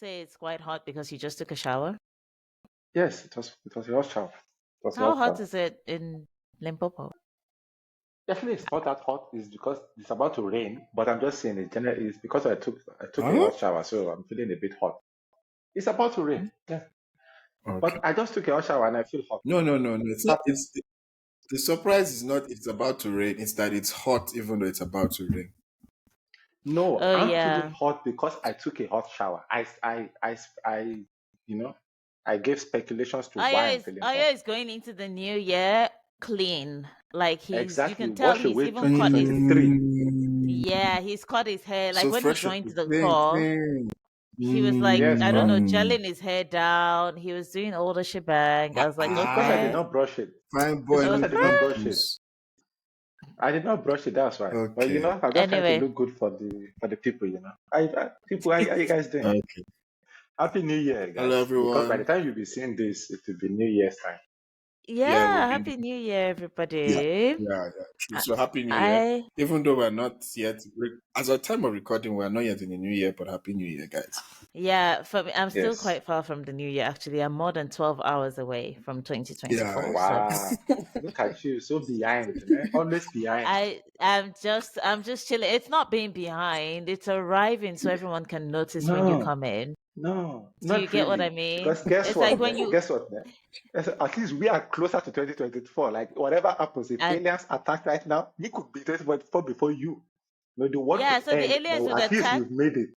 Say it's quite hot because you just took a shower. Yes, it was a hot shower. It was a How hot hot shower. is it in Limpopo? Definitely, it's not that hot. It's because it's about to rain. But I'm just saying, in general, it's because I took a Huh? hot shower, so I'm feeling a bit hot. It's about to rain. Yeah, Okay. but I just took a hot shower and I feel hot. No. It's not. Happy. It's the surprise is not. It's about to rain. It's that it's hot, even though it's about to rain. No, Oh I'm feeling yeah. hot because I took a hot shower. You know, I gave speculations to why I'm feeling hot. Ayo is going into the new year clean. Like you Exactly. can tell Wash he's away even cut his 2023. he's cut his hair. Like So when he fresh off joined the the clean, call, clean. he was like, Yes, I don't know, bro. gelling his hair down. He was doing all the shebang. I was like, It's because I did okay. not brush it. Fine It's boy, because no I did not brush it. pimples. I did not brush it. That's why. But Okay. I'm just trying to Anyway, look good for the people. People, how you guys doing? Okay. Happy New Year, Hello, guys. Because by the everyone. time you'll be seeing this, it will be New Year's time. Yeah, we'll yeah, be. happy new year, Yeah, everybody. true. I, So happy New Year. I Even though we're not yet, as of time of recording, we're not yet in the New Year, but happy New Year, guys. yeah, for me, I'm still Yes. quite far from the new year. Actually, I'm more than 12 hours away from Yeah. 2024. So Wow. Look at you, so behind, man. Always behind. I'm just chilling. It's not being behind, it's arriving so everyone can notice when you No, come in. no, Do you not get what I really. mean? Because guess It's what, like when man? you Guess what, man? At least we are closer to 2024. Like, whatever happens, if and aliens attack right now, we could be 2024 before you. No, the world yeah, could so the end, aliens but would at least attack. we've made it.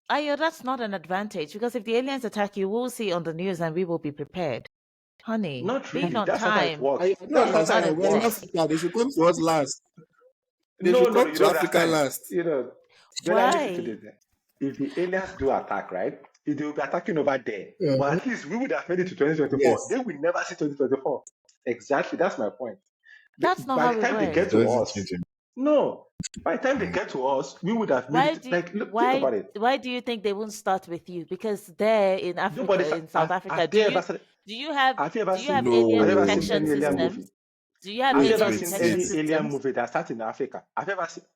Ayo, that's not an advantage because if the aliens attack you, we'll see on the news and we will be prepared. Honey, Not being really. on That's not how it time works. I don't That's not is how not understand. it a We're in works. thing. Africa. They should come to us last. They No, should no, come you to don't Africa understand. last. Bella, listen to Why? this. If the aliens do attack, right? If they will be attacking over there, but Uh-huh. at least we would have made it to 2024. Yes. They will never see 2024. Exactly. That's my point. That's not By how the it time they get works. to Don't us, change it. no. By the time they get to us, we would have made Why it. do Like, look, think why about it. why do you think they won't start with you? Because there in Nobody Africa, in South have, Africa, have they ever seen, do you have have you ever seen alien have you ever No. seen detection any alien systems? movie? Do you have Have you Wait, ever alien wait, seen detection wait, any alien systems? movie that starts in Africa?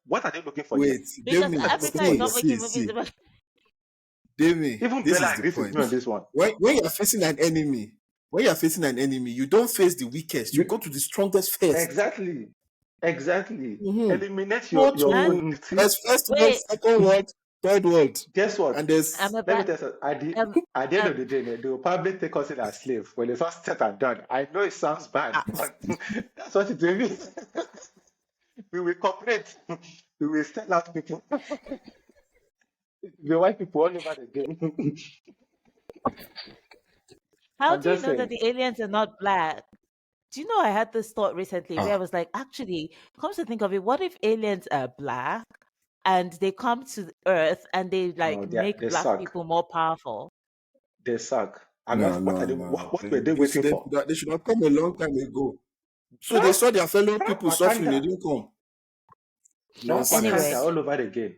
What are they looking for there? wait. Because Demi, What are they looking Africa for is see, not there? making see, movies see. about. Demi, Even this Bella is the agrees with point. me on this one. When you're facing an enemy, you don't face the weakest. You You go to the strongest first. exactly. Mm-hmm. Eliminate Go your And to enmity. there's first world, wait, second world, third world, Guess what? and there's I'm Let me about. tell you, Um, at the end um, of the day, they will probably take us in as slaves when it's all said and done. I know it sounds bad, ah, but that's what it will be. We will cooperate. We will sell out people. The white people all over the game. how I'm do you just know that saying. the aliens are not black? Do you know I had this thought recently where I ah was like, actually, comes to think of it, what if aliens are black and they come to Earth and they No, like make they black suck. people more powerful? They suck. I'm no not. What are no they? no. What were they waiting for? They should have come a long time ago. So they Huh? saw their fellow Huh? people suffering, they Wakanda. didn't come. Huh? Wakanda Anyway, Nonsense. all over the game.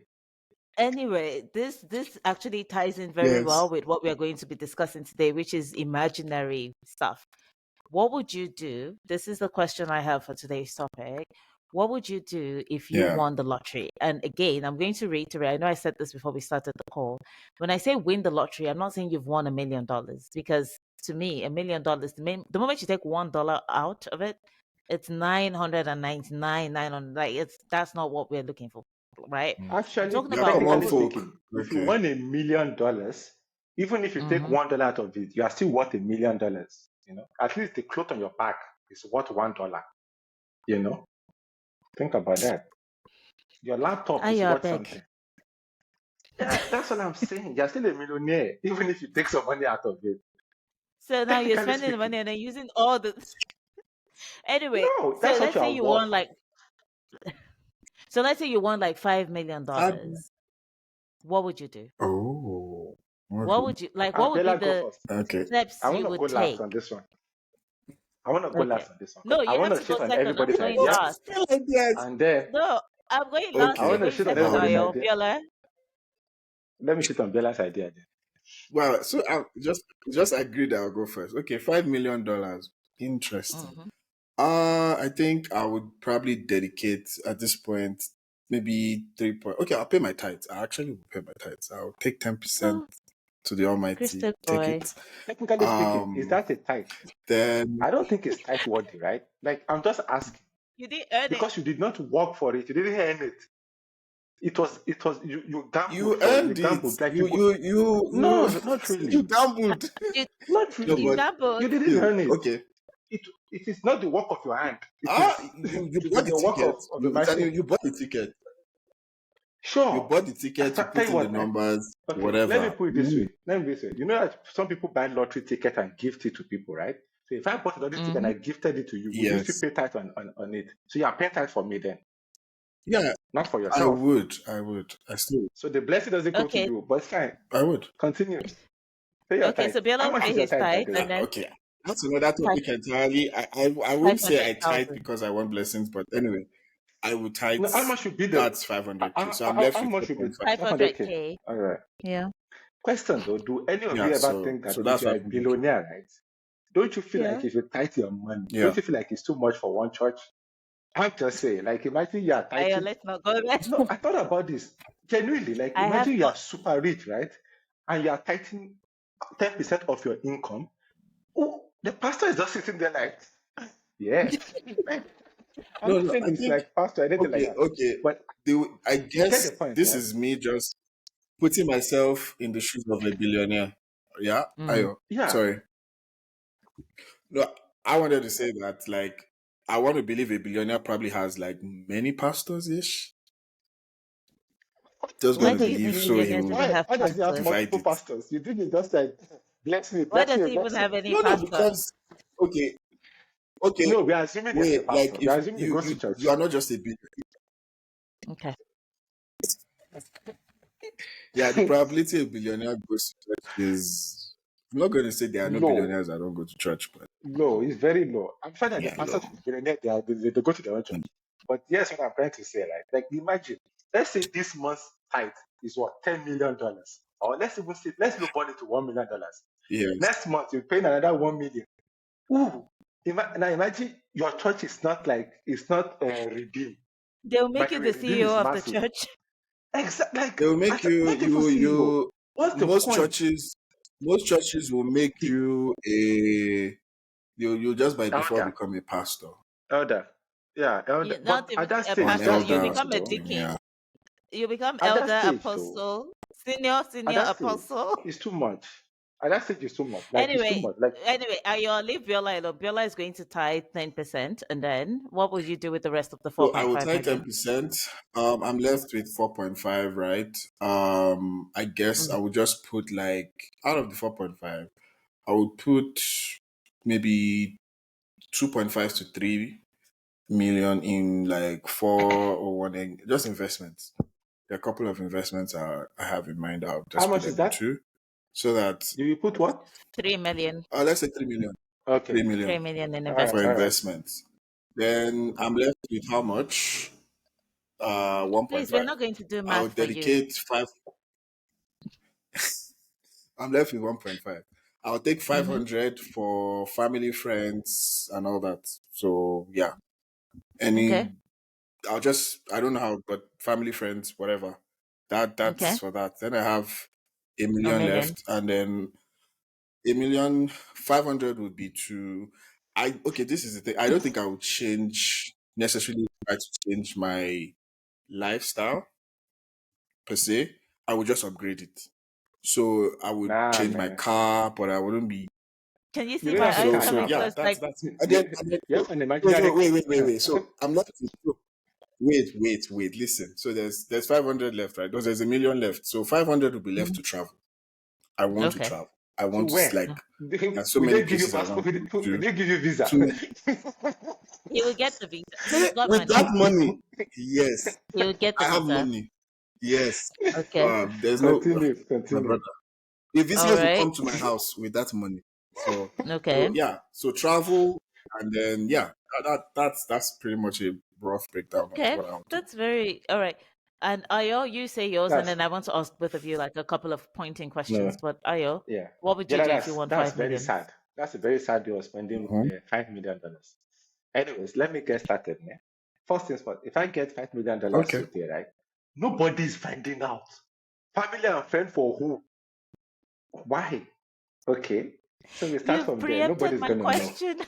this actually ties in very Yes. well with what we are going to be discussing today, which is imaginary stuff. What would you do? This is the question I have for today's topic. What would you do if you Yeah. won the lottery? And again, I'm going to reiterate, I know I said this before we started the call. When I say win the lottery, I'm not saying you've won $1 million because to me, $1 million, the moment you take $1 out of it, it's 999, 900. Like that's not what we're looking for, right? I'm Actually, talking Yeah, about come on, what technically would. folk. speaking, if you Okay. won $1 million, even if you take Mhm. $1 out of it, you are still worth $1 million. At least the cloth on your back is worth $1. You know, think about that. Your laptop is Ayo, worth beg. something. Yeah, that's what I'm saying. You're still a millionaire, even if you take some money out of it. So now you're Technically spending the money speaking, and then using all the. Anyway, no, so that's what let's you say are you worth. won like. So let's say you won like Um, $5 million. What would you do? oh. What Okay. would you like? What would be Bella, go the first. Okay. steps I want you to go would last take? on this one. I want to go Okay. last on this one No, because I you want have to to go shit on second. I'm everybody's going idea. last. Still like that. And then No, I'm going last. I You're want Okay. to going shit on second. everybody's Um. Ayo, idea. Biola. Let me shit on Bella's idea then. Well, so I just agreed I'll go first. Okay, $5 million. Interesting. Mhm. I think I would probably dedicate at this point maybe 3 point. Okay, I'll pay my tithes. I actually will pay my tithes. I'll take 10%. So to the Almighty. Crystal Take boy. it. Technically speaking, is Um, that a tithe? then I don't think it's tithe worthy, right? Like I'm just asking You didn't earn it. because you did not work for it, you didn't earn it. It was you gambled you for it. You earned it. gambled like You people. you you No, you not you really. gambled. You, Not No, you really. but You gambled. didn't still, earn it. okay. It is not the work of your hand. It is You it bought is the the work ticket. of the You machine. you bought the ticket. You Sure. bought the I ticket. You tell put you in the what, numbers. okay, let me Whatever. put it You this way. win. Let me put it this way. You know that some people buy lottery ticket and gift it to people, right? So if I bought a lottery ticket and Mm-hmm. I gifted it to you, would you still Yes. pay tax on it? So you are paying tax for me then, Yeah. not for I yourself. would. I would. I still. So the blessing doesn't go to Okay. you, but it's fine. I would. Continue. Pay your Okay. tithe. So Biola How will much pay is your his tithe, by tithe, the way? and then Okay. That's another five topic entirely. I wouldn't five say hundred I tithe thousand. because I want blessings, but anyway, I would tithe. No, how much should be the That's 500K. how, So I'm how, left how with much should be 4.5. Five hundred 500K? k. All right. Yeah. Question though, do any of Yeah. you ever So think that so if that's you are a 500K. billionaire, right? Don't you feel like Yeah. if you tithe your money, don't Yeah. you feel like it's too much for one church? I'm just saying, like imagine you are Ayo, tithing. let's not go there. No, I thought about this genuinely. Like I have imagine you are thought. super rich, right? And you are tithing 10% of your income. Oh, the pastor is just sitting there like, yeah. Like, I'm No, not no. saying I it's think like pastor or anything like okay, that, okay. but I you get the guess point, this yeah? is me just putting myself in the shoes of a billionaire. Yeah, Mm. Ayo. Yeah. Sorry. No, I wanted to say that like I want to believe a billionaire probably has like many pastors ish. Just Why gonna do you believe think so he billionaires will even Why? have Why does he have pastors? divide multiple it. pastors? You think it's just like Why does he even bless me. have any No, no, pastors? because okay, okay, No, we are assuming there's a wait, like pastor. We if are assuming he goes to you church. are not just a billionaire. Okay. Yeah, the probability a billionaire goes to church is I'm not gonna say there are no Low. billionaires that don't go to church, but Low. It's very low. I'm sure that the yeah, pastors low. should be billionaire, they go to their own church. But yes, what I'm trying to say, right? Like imagine, let's say this month's tithe is what, $10 million. Or let's even say let's lowball it to $1 million. Yes. Next month you're paying another 1 million. Ooh. Now imagine your church is not like it's not redeemed. They'll By make the you way, the redeem CEO is of the massive. church. Exactly. They Like will make not even CEO. What's the most point? churches will make The you a you just by default elder, become a pastor elder, yeah, elder. You not But even at that a or stage, an pastor. that's too You elder or much, become a though. something. deacon. Yeah. You become At that elder stage, though, apostle, at senior that stage, apostle. it's too much. At that stage, it's too much. Like it's too Anyway, much. Like I'll leave Biola alone. Biola is going to tithe 10%, and then what will you do with the rest of the So I will 4.5 tie million? 10%. I'm left with 4.5, right? I guess I Mm. would just put like out of the 4.5, I would put maybe 2.5 to 3 million in like 401 just investments. There are a couple of investments I have in mind. I'll how just put much is them that? into so that You will put what? 3 million. let's say 3 million, Okay, 3 million 3 million in all right, for all investments. right. investments. Then I'm left with how much? Please, we're 1.5. not going to do I'll math for you. dedicate five. I'm left with 1.5. I'll take Mm-hmm. 500 for family, friends, and all that. So yeah, Okay. any I don't know how, but family, friends, whatever. That's Okay. for that. Then I have a A million million. left, and then 1,500,000 would be to I okay, this is the thing. I don't think I would change necessarily try to change my lifestyle per se. I would just upgrade it. So I would Nah, change my man. car, but I wouldn't be Can you You see don't why have are a you so car so coming now. yeah, close? that's Like that's and then You have an wait, imaginary wait, car. wait, wait, wait. So I'm not wait. Listen. So there's 500 left, right? There's 1 million left. So 500 will be left Mhm. to travel. I want to Okay. travel. I To want to where? like there's so Will many they give you places I passport? want to go Will to. they give you visa? To He will get the visa. He's got with that money. money, yes, He will get the I have visa. money. Yes. Okay. There's no Continue, my continue. brother. The All visitors will right. come to my house with that money. So Okay. yeah. So travel and then yeah, that's pretty much a rough breakdown of Okay. what I want to do. That's very all right. And Ayo, you say yours, and That's then I want to ask both of you like a couple of pointing no, questions. But Ayo, yeah, what would you yeah. do if you That's won that's five very million? sad. That's a very sad way of spending Mhm. $5 million. Anyways, let me get started, man. First things first. If I get $5 million Okay. today, right? Nobody's finding out. Family and friend for who? Why? Okay. So we start You've from there. preempted Nobody's my gonna know. question.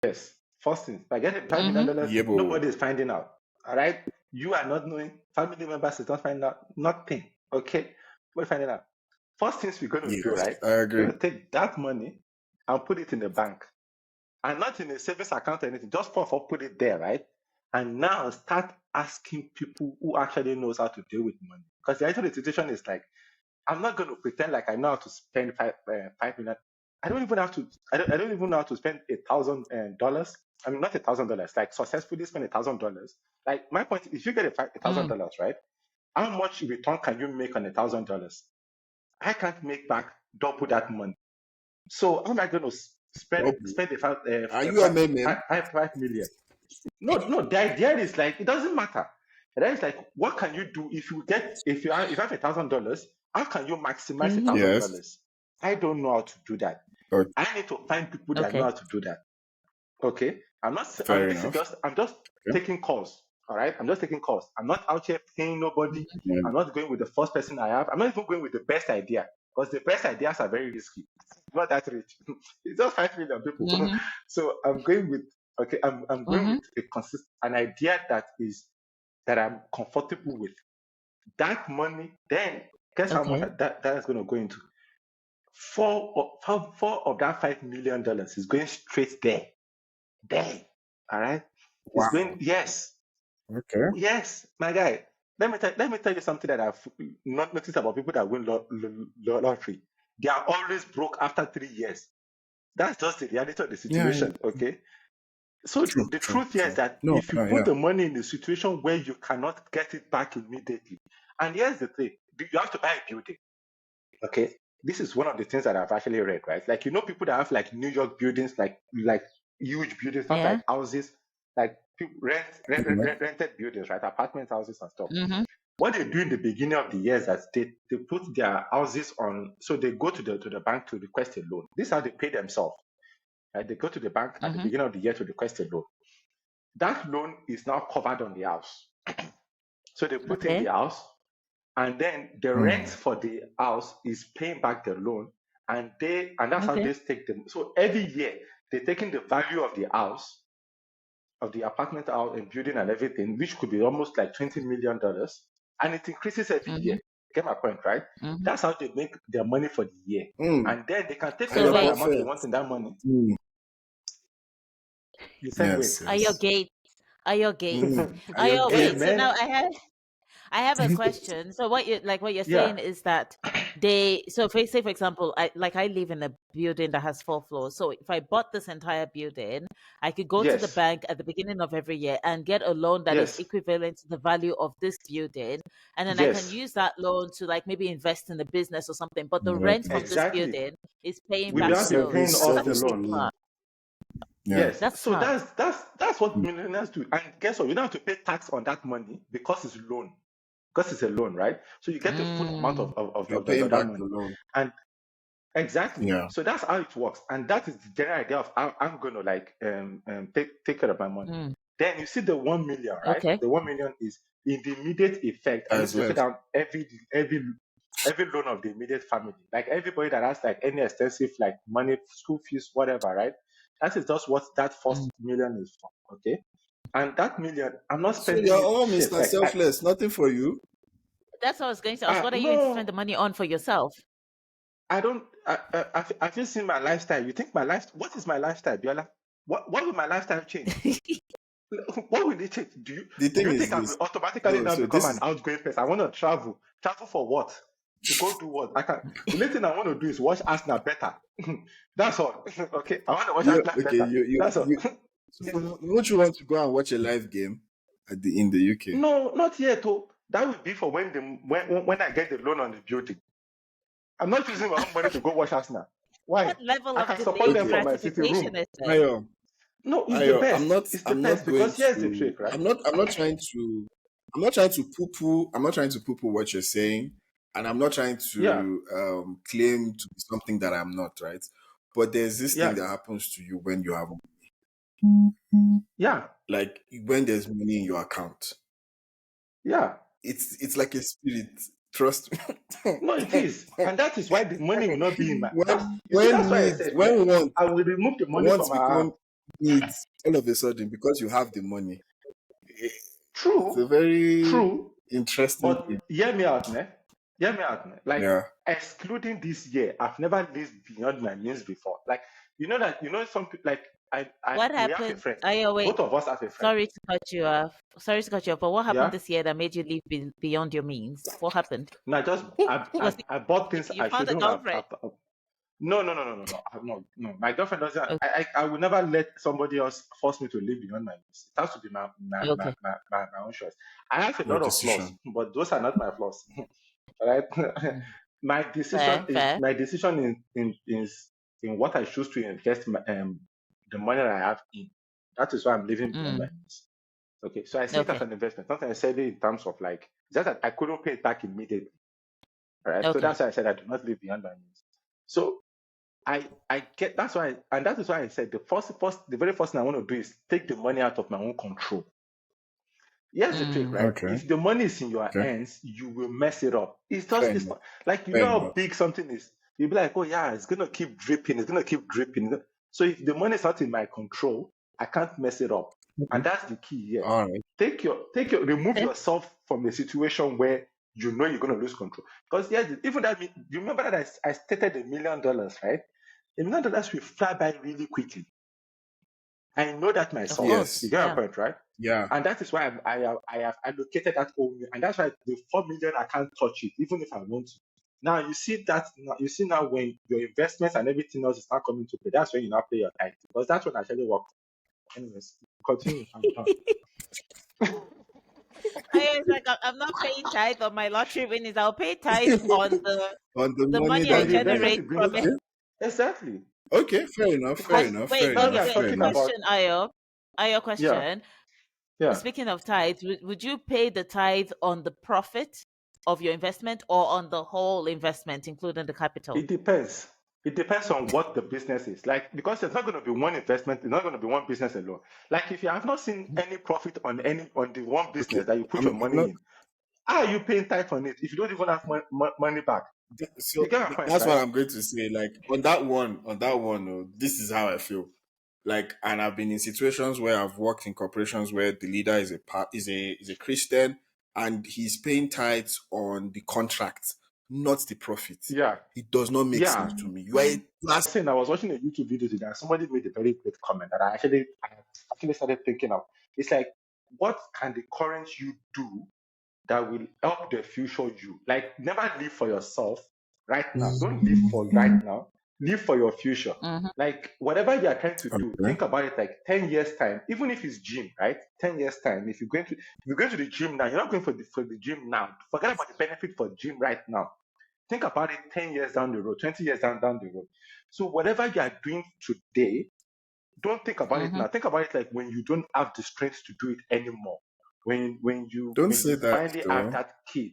Yes. First thing, if I get $5 million, Mm-hmm. Yeah, but nobody is finding out. All right. You are not knowing. Family members is not finding out. Nothing. Okay. We're finding out. First things we're gonna do, yes, right? I We're agree. gonna take that money and put it in the bank. And not in a savings account or anything, just for put it there, right? And now start asking people who actually knows how to deal with money. Because the actual situation is like, I'm not going to pretend like I know how to spend 5 million. I don't even have to. I don't even know how to spend $1,000. I mean, not $1,000. Like successfully spend $1,000. Like my point, if you get a thousand Mm. dollars, right? How much return can you make on $1,000? I can't make back double that money. So how am I going to Double. spend Are you a meme? 5 million? No, no. The idea is like it doesn't matter. The idea is like, what can you do if you have $1,000? How can you maximize a Mm-hmm. thousand Yes. dollars? I don't know how to do that. Okay, I need to find people that know Okay. how to do that. Okay. I'm not. fair This is enough. just. I'm just Okay. taking calls. All right. I'm just taking calls. I'm not out here paying nobody. Yeah. I'm not going with the first person I have. I'm not even going with the best idea because the best ideas are very risky. It's not that rich. It's just 5 million people. Mm-hmm. So I'm going with. Okay. I'm going Mm-hmm. with an idea that I'm comfortable with. That money, then guess how much Okay. that is going to go into? Four of that $5 million is going straight there. There. All right. It's going, Wow. yes, Okay. yes, my guy. Let me tell you something that I've not noticed about people that win lottery. They are always broke after 3 years. That's just the reality of the Yeah, yeah. situation. Okay. So True, the true, truth here is true. that No, if you no, put yeah. the money in a situation where you cannot get it back immediately, and here's the thing, you have to buy a building. Okay. This is one of the things that I've actually read, right? Like people that have like New York buildings, like huge buildings, not Yeah. like houses, like people Yeah. rented buildings, right? Apartment houses and stuff. Mm-hmm. What they do in the beginning of the year is that they put their houses on, so they go to the bank to request a loan. This is how they pay themselves. Right? They go to the bank at the Mm-hmm. beginning of the year to request a loan. That loan is now covered on the house. So they put in the Okay. house, and then the rent Hmm. for the house is paying back the loan, and that's how Okay. they take them. So every year they're taking the value of the house, of the apartment house and building and everything, which could be almost like $20 million, and it increases every Mm-hmm. year. Get my point, right? Mm-hmm. That's how they make their money for the year. Mm. And then they can take So Are whatever wait, amount they perfect. want in that money. Mm. You said wait. Yes, are your yes. gates? Are your gates? Mm. Are Are your your wait? So gates? now Amen. I have a question. So what you're Yeah. saying is that they so for, say for example, I live in a building that has 4 floors. So if I bought this entire building, I could go to the Yes. bank at the beginning of every year and get a loan that is Yes. equivalent to the value of this building, and then I can Yes. use that loan to like maybe invest in the business or something. But the rent Okay. from this Exactly. building is paying We The back have the been loan. paying service, off That's the a service big loan. fee. part. Yeah. Yes. That's So smart. that's what millionaires do. And guess what? You don't have to pay tax on that money because it's loan. Because it's a loan, right? So you get the full amount Mm, You're of paying that back the money. loan. And exactly. Yeah. So that's how it works. And that is the general idea of how I'm gonna like take care of my money. mm. Then you see the 1 million, right? Okay. The 1 million is in the immediate effect. I need As to pay left. down every loan of the immediate family. Like everybody that has like any extensive like money, school fees, whatever, right? That is just what that first Mm. million is for. Okay. And that million, I'm not So spending you're it all shit. Mr. Like Selfless. Nothing for you. That's what I was going to ask. What are you going to spend the no, money on for yourself? I don't. Have you seen my lifestyle? You think my life? What is my lifestyle, Biola? What will my lifestyle change? What will it change? The Do thing you is think I will this. automatically No, now so become this an is outgoing person? I want to travel. Travel for what? To go do what? I can. The only thing I want to do is watch Arsenal better. That's all. Okay, I want to watch you Arsenal okay. better. That's all. So don't you want to go and watch a live game at the in the UK? No, not yet. Oh, that will be for when I get the loan on the building. I'm not using my own money to go watch Arsenal. What Why? level I of can support delayed them Okay. from my sitting gratification room. is this? Ayo, No, it's the Ayo, I'm best. not. It's the I'm not best going because here's the to. trick, right? I'm not. I'm not trying to. I'm not trying to poo poo. I'm not trying to poo poo what you're saying, and I'm not trying Yeah, to claim to be something that I'm not. Right. But there's this thing yeah, that happens to you when you have, yeah. like, when there's money in your account. Yeah. it's like a spirit. Trust me. No, it is, and that is why the money will not be in my. That's why I said When want I will remove the money from wants our. become needs all of a sudden because you have the money. It's a True, very true, interesting thing. but hear me out, ne? Hear me out, ne? Like Yeah. excluding this year, I've never lived beyond my means before. Like some people like What we have a happened? friend. Ayo, wait. Both of us have a friend. Sorry to cut you off. Sorry to cut you off. But what happened Yeah. this year that made you live beyond your means? What happened? Now just Was it I bought things you I found a shouldn't have. girlfriend? No, no, no, no, no, no, no. My girlfriend doesn't. Okay. I will never let somebody else force me to live beyond my means. It has to be Okay. my own choice. I have a Your lot of flaws, decision. but those are not my flaws. Right? Mm. My decision Fair, is fair. my decision in what I choose to invest the money that I have in. That is why I'm living beyond my Mm. means. Okay, so I see it as Okay. an investment. Not necessarily in terms of like just that I couldn't pay it back immediately. Right. So Okay. that's why I said I do not live beyond my means. So I get that's why, and that is why I said the very first thing I want to do is take the money out of my own control. Here's the trick, Mm. right? Okay. If the money is in your Okay. hands, you will mess it up. Fair It's enough. not like Fair how enough. big something is. You'll be like, oh yeah, it's gonna keep dripping, it's gonna keep dripping. So if the money is not in my control, I can't mess it up. And Okay. that's the key here. All right. Remove Okay. yourself from a situation where you know you're gonna lose control. Because even that you remember that I stated $1 million, right? $1 million will fly by really quickly. I know that Of myself. You course. Yes. get my Yeah. point, right? Yeah. And that is why I have allocated that whole, and that's why the 4 million I can't touch it, even if I want to. Now you see now when your investments and everything else is not coming to play, that's when you now pay your tithe because that's when I actually work. Anyways, continue. I'm done. I was like, I'm not paying tithe on my lottery winnings. I'll pay tithe on the On the the money money I On that the you investment generate it make. brings from it. Okay. back. Exactly. Okay. Fair enough. Fair Because enough. Fair Wait, that's wait, what enough. wait, I'm wait. Fair talking enough. about. Question, Ayo. Ayo, Yeah, question. yeah. Speaking of tithe, would you pay the tithe on the profit of your investment or on the whole investment, including the capital? It depends. It depends on what the business is. Like, because it's not going to be one investment, it's not going to be one business alone. Like, if you have not seen any profit on the one Okay. business that you put your I'm money not. in, how are you paying tax on it if you don't even have money back? So You get my point, that's right? what I'm going to say. Like on that one, oh, this is how I feel. Like, and I've been in situations where I've worked in corporations where the leader is a Christian and he's paying tithes on the contract, not the profit. Yeah, It does not make yeah. sense to me. You are a last. Saying I was watching a YouTube video today, and somebody made a very great comment that I actually started thinking of. It's like, what can the current you do that will help the future you? Like, never live for yourself right now. Don't live for right now. Live for your future. Mm-hmm. Like, whatever you are trying to do, Okay. think about it like 10 years time. Even if it's gym, right? 10 years time. If you're going to the gym now, you're not going for the gym now. Forget about the benefit for gym right now. Think about it 10 years down the road, 20 years down the road. So whatever you are doing today, don't think about it Mm-hmm. now. Think about it like when you don't have the strength to do it anymore. Don't When say you that finally have though. that kid.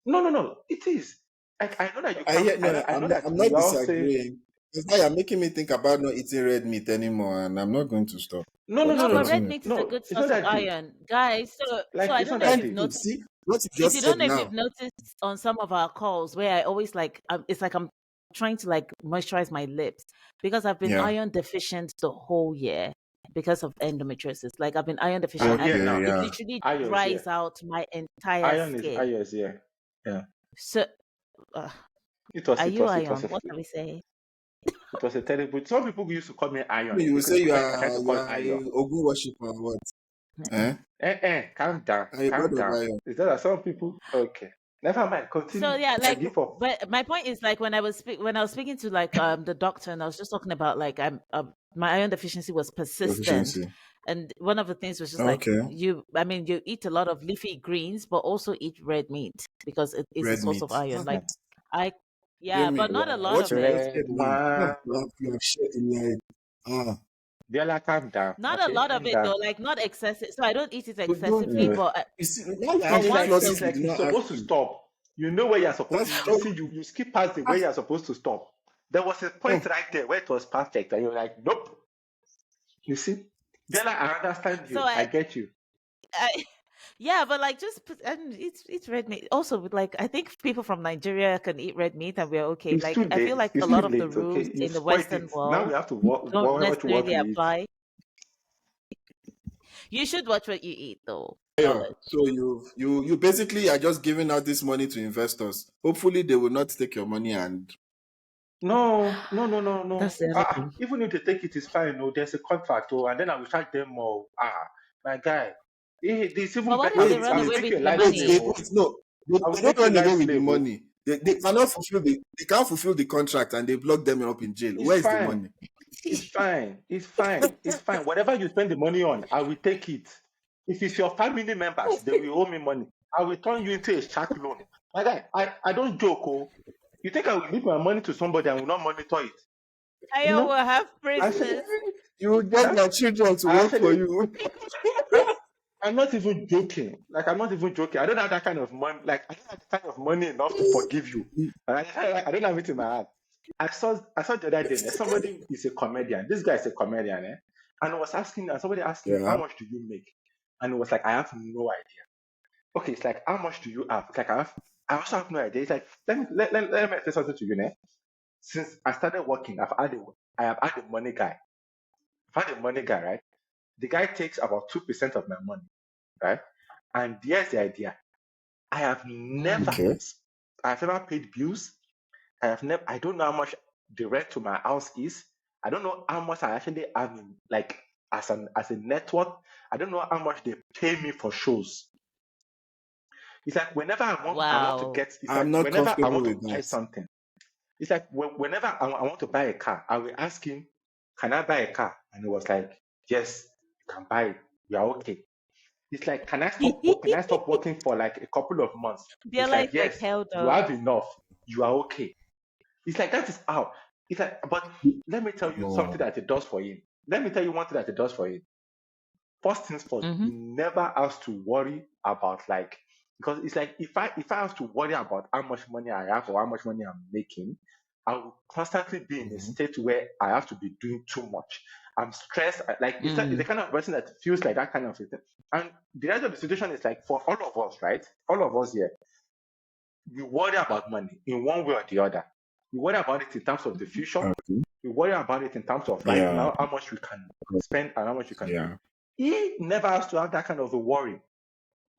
No, no, no. It is. Like I know that you I can't. hear no. I know that I'm we not all say disagreeing. It's why you're making me think about not eating red meat anymore, and I'm not going to stop. no, no, But no, No, no, but no. red continue. meat is a No, good it's not source of that deep. iron, guys. So Like I it's don't not know if that Thank you've deep. you. noticed. See what you If just you said don't know if you've now. noticed on some of our calls where I always like, it's like I'm trying to like moisturize my lips because I've been Yeah. iron deficient the whole year because of endometriosis. Like I've been iron deficient I'm and here Okay. now. it Yeah. literally Ayo is dries here. out my entire skin. Ayo is here. Yeah. So, uh, are you It was iron? a What can we say? it was a terrible. Some people used to call me Iron You will say because I tried to you call are Ayo. a Ogun worshiper or what? Eh? Calm down, Are you calm God of down. Iron? Is that some people? Okay, never mind. So Continue. yeah, I like, give up. but my point is like when I was speaking to like the doctor and I was just talking about like my iron deficiency was persistent, Proficiency. and one of the things was just like Okay. I mean you eat a lot of leafy greens, but also eat red meat because it is a Red source of meat. iron. Like I, Hear yeah, me. but not a lot What of you it. just Red said now. one. You have shared in my head. Ah. Bella, calm down. Not a Okay, lot of calm it down. though, like not excessive. So I don't eat it But don't excessively, Uh, but you see now you're but asking once clauses it's a we like did you're not ask supposed to you. stop. You know where you're supposed. That's You oh, see, you skip past the where ah, you're supposed to stop. There was a point oh. right there where it was perfect, and you're like, nope. You see, Bella, I understand so you. I get you. I Yeah, but like just put and it's red meat. Also, with, like I think people from Nigeria can eat red meat and we're okay. It's too Like I feel late. like a It's too lot of the late. rules Okay, you in the spoiled Western it. Now we world have to don't watch what necessarily we eat. apply. You should watch what you eat, though. Yeah. Knowledge. So you basically are just giving out this money to investors. Hopefully, they will not take your money and No, no, no, no, That's no. the other thing. Even if they take it, it's fine. No, there's a contract. Oh, and then I will charge them more. My guy. It's even But what better. if I they will, wait, run I will away make with you a the life slave. money? Oh, no. I will They don't make you a run away life with the slave. Oh, money. They cannot fulfill they can't fulfill the contract and they block them up in jail. it's Where is the fine. money? It's fine. It's fine. It's fine. Whatever you spend the money on, I will take it. If it's your family members, they will owe me money. I will turn you into a shark loan. My guy, I don't joke. Oh, you think I will leave my money to somebody and will not monitor it? You Ayo know, will have actually, prisoners. You will get huh? their children to I work for actually, you. I, I'm not even joking. Like, I'm not even joking. I don't have that kind of money. Like, I don't have the kind of money enough to forgive you. I don't have it in my heart. I saw the other day, somebody is a comedian. This guy is a comedian, eh? And I was asking, and somebody asked him, how Yeah. much do you make? And it was like, I have no idea. Okay, it's like, how much do you have? It's like, I also have no idea. It's like, let me say something to you, né? Since I started working, I have had a money guy. I've had a money guy, right? The guy takes about 2% of my money, right? And here's the idea. I have Mm. never, Okay. I've never paid bills. I don't know how much the rent to my house is. I don't know how much I actually have in, like, as a network. I don't know how much they pay me for shows. It's like Wow. I'm not whenever I comfortable want to with buy that. something, it's like whenever I want to buy a car, I will ask him, can I buy a car? And he was like, yes, you can buy it. You are okay. It's like, can I stop working for like a couple of months? They're It's like, like yes, hell you though. have enough. You are okay. It's like, that is how. It's like, but let me tell you something No. that it does for him. Let me tell you one thing that it does for him. First things first, Mm-hmm. he never has to worry about, like, because it's like, if I have to worry about how much money I have or how much money I'm making, I will constantly be in a Mhm. state where I have to be doing too much. I'm stressed. Like, it's the Mm. kind of person that feels like that kind of thing. And the rest of the situation is like, for all of us, right? All of us here, we worry about money in one way or the other. We worry about it in terms of the future. Okay. We worry about it in terms of right Yeah. now, how much we can spend and how much we can do. Yeah. He never has to have that kind of a worry.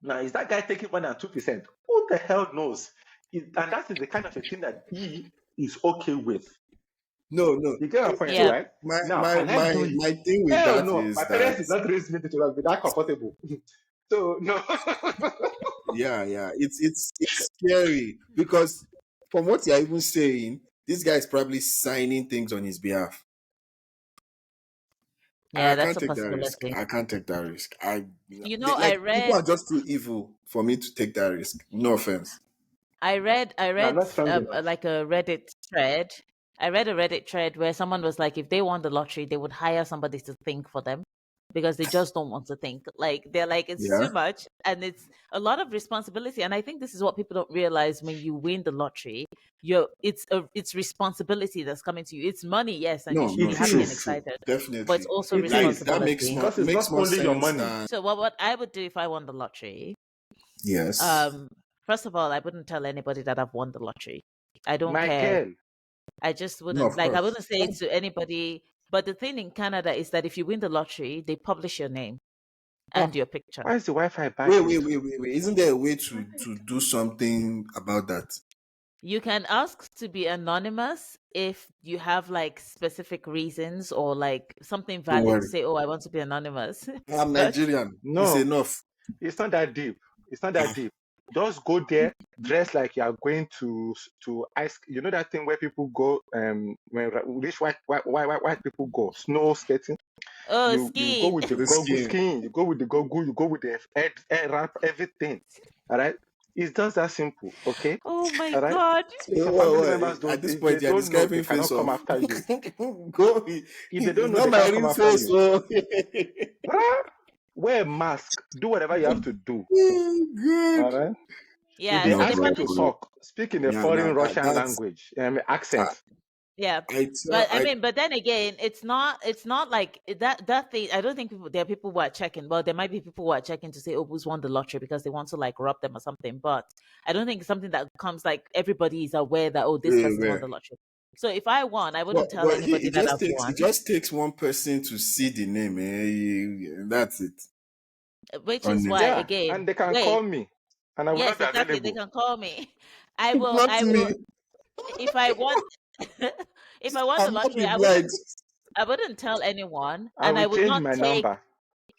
Now, is that guy taking more than 2%? Who the hell knows? And that is the kind of a thing that he is okay with. No, no. You get my point, Yeah. So right? my Now, my can I do my it? my thing with Hell that no. My is that parents did not raise me to be that comfortable. So, no. yeah, it's scary because from what you're even saying, this guy is probably signing things on his behalf. I Yeah, that's can't a take that risk. possibility. I can't take that risk. I Like people read are just too evil for me to take that risk. No offense. I No, I'm read not strong enough. like a Reddit thread. I read a Reddit thread where someone was like, if they won the lottery, they would hire somebody to think for them because they just don't want to think. Like they're like, it's Yeah. too much and it's a lot of responsibility. And I think this is what people don't realize when you win the lottery. It's responsibility that's coming to you. It's money, yes, and you No, should be no, It happy true, and is. true, excited, but it's definitely. also It Like is. that makes responsibility. more Because it's not sense only your money. than So what I would do if I won the lottery, yes. um, first of all, I wouldn't tell anybody that I've won the lottery. I don't care. Michael. I just No, wouldn't of like. I course. wouldn't say it to anybody. But the thing in Canada is that if you win the lottery, they publish your name Oh, and your picture. why is the Wi-Fi bad Wait, here wait, too? wait, wait, wait. Isn't there a way to do something about that? You can ask to be anonymous if you have like specific reasons or like something Don't valid to worry. say, "Oh, I want to be anonymous." I'm But Nigerian. It's No, enough. it's not that deep. It's not that deep. Just go there, dress like you are going to ice. You know that thing where people go when rich white people go snow skating. oh, You go ski. with the The goggle scheme. skiing. You go with the goggle. You go with the head wrap, everything. All right. It's just that simple. Okay. Oh my All right. God. So If your family members at don't, this if they point, you're don't know, they describing face cannot come off. after you. Go. If they don't It's know, not they my can't come real after face. you. Oh, Ah, wear a mask. Do whatever you have to do. All good. right. If Yeah, they No so they ask you to publish. problem. talk, speak in a Yeah, foreign that Russian that's language, uh, accent. Yeah. I But tell I I mean, but then again, it's not like that thing. I don't think there are people who are checking. Well, there might be people who are checking to say, oh, who's won the lottery because they want to like rob them or something. But I don't think it's something that comes like everybody is aware that, oh, this yeah, person won yeah. the lottery. So if I won, I But wouldn't tell but anybody it that just I've takes won, one person to see the name, that's it. which On is it. why Yeah, and again, they can wait, call me, and I will not yes, be exactly. They available. can call me. Not I will me. if I won if I won the I'm not lottery, be blind. I wouldn't tell anyone, I and will change my number.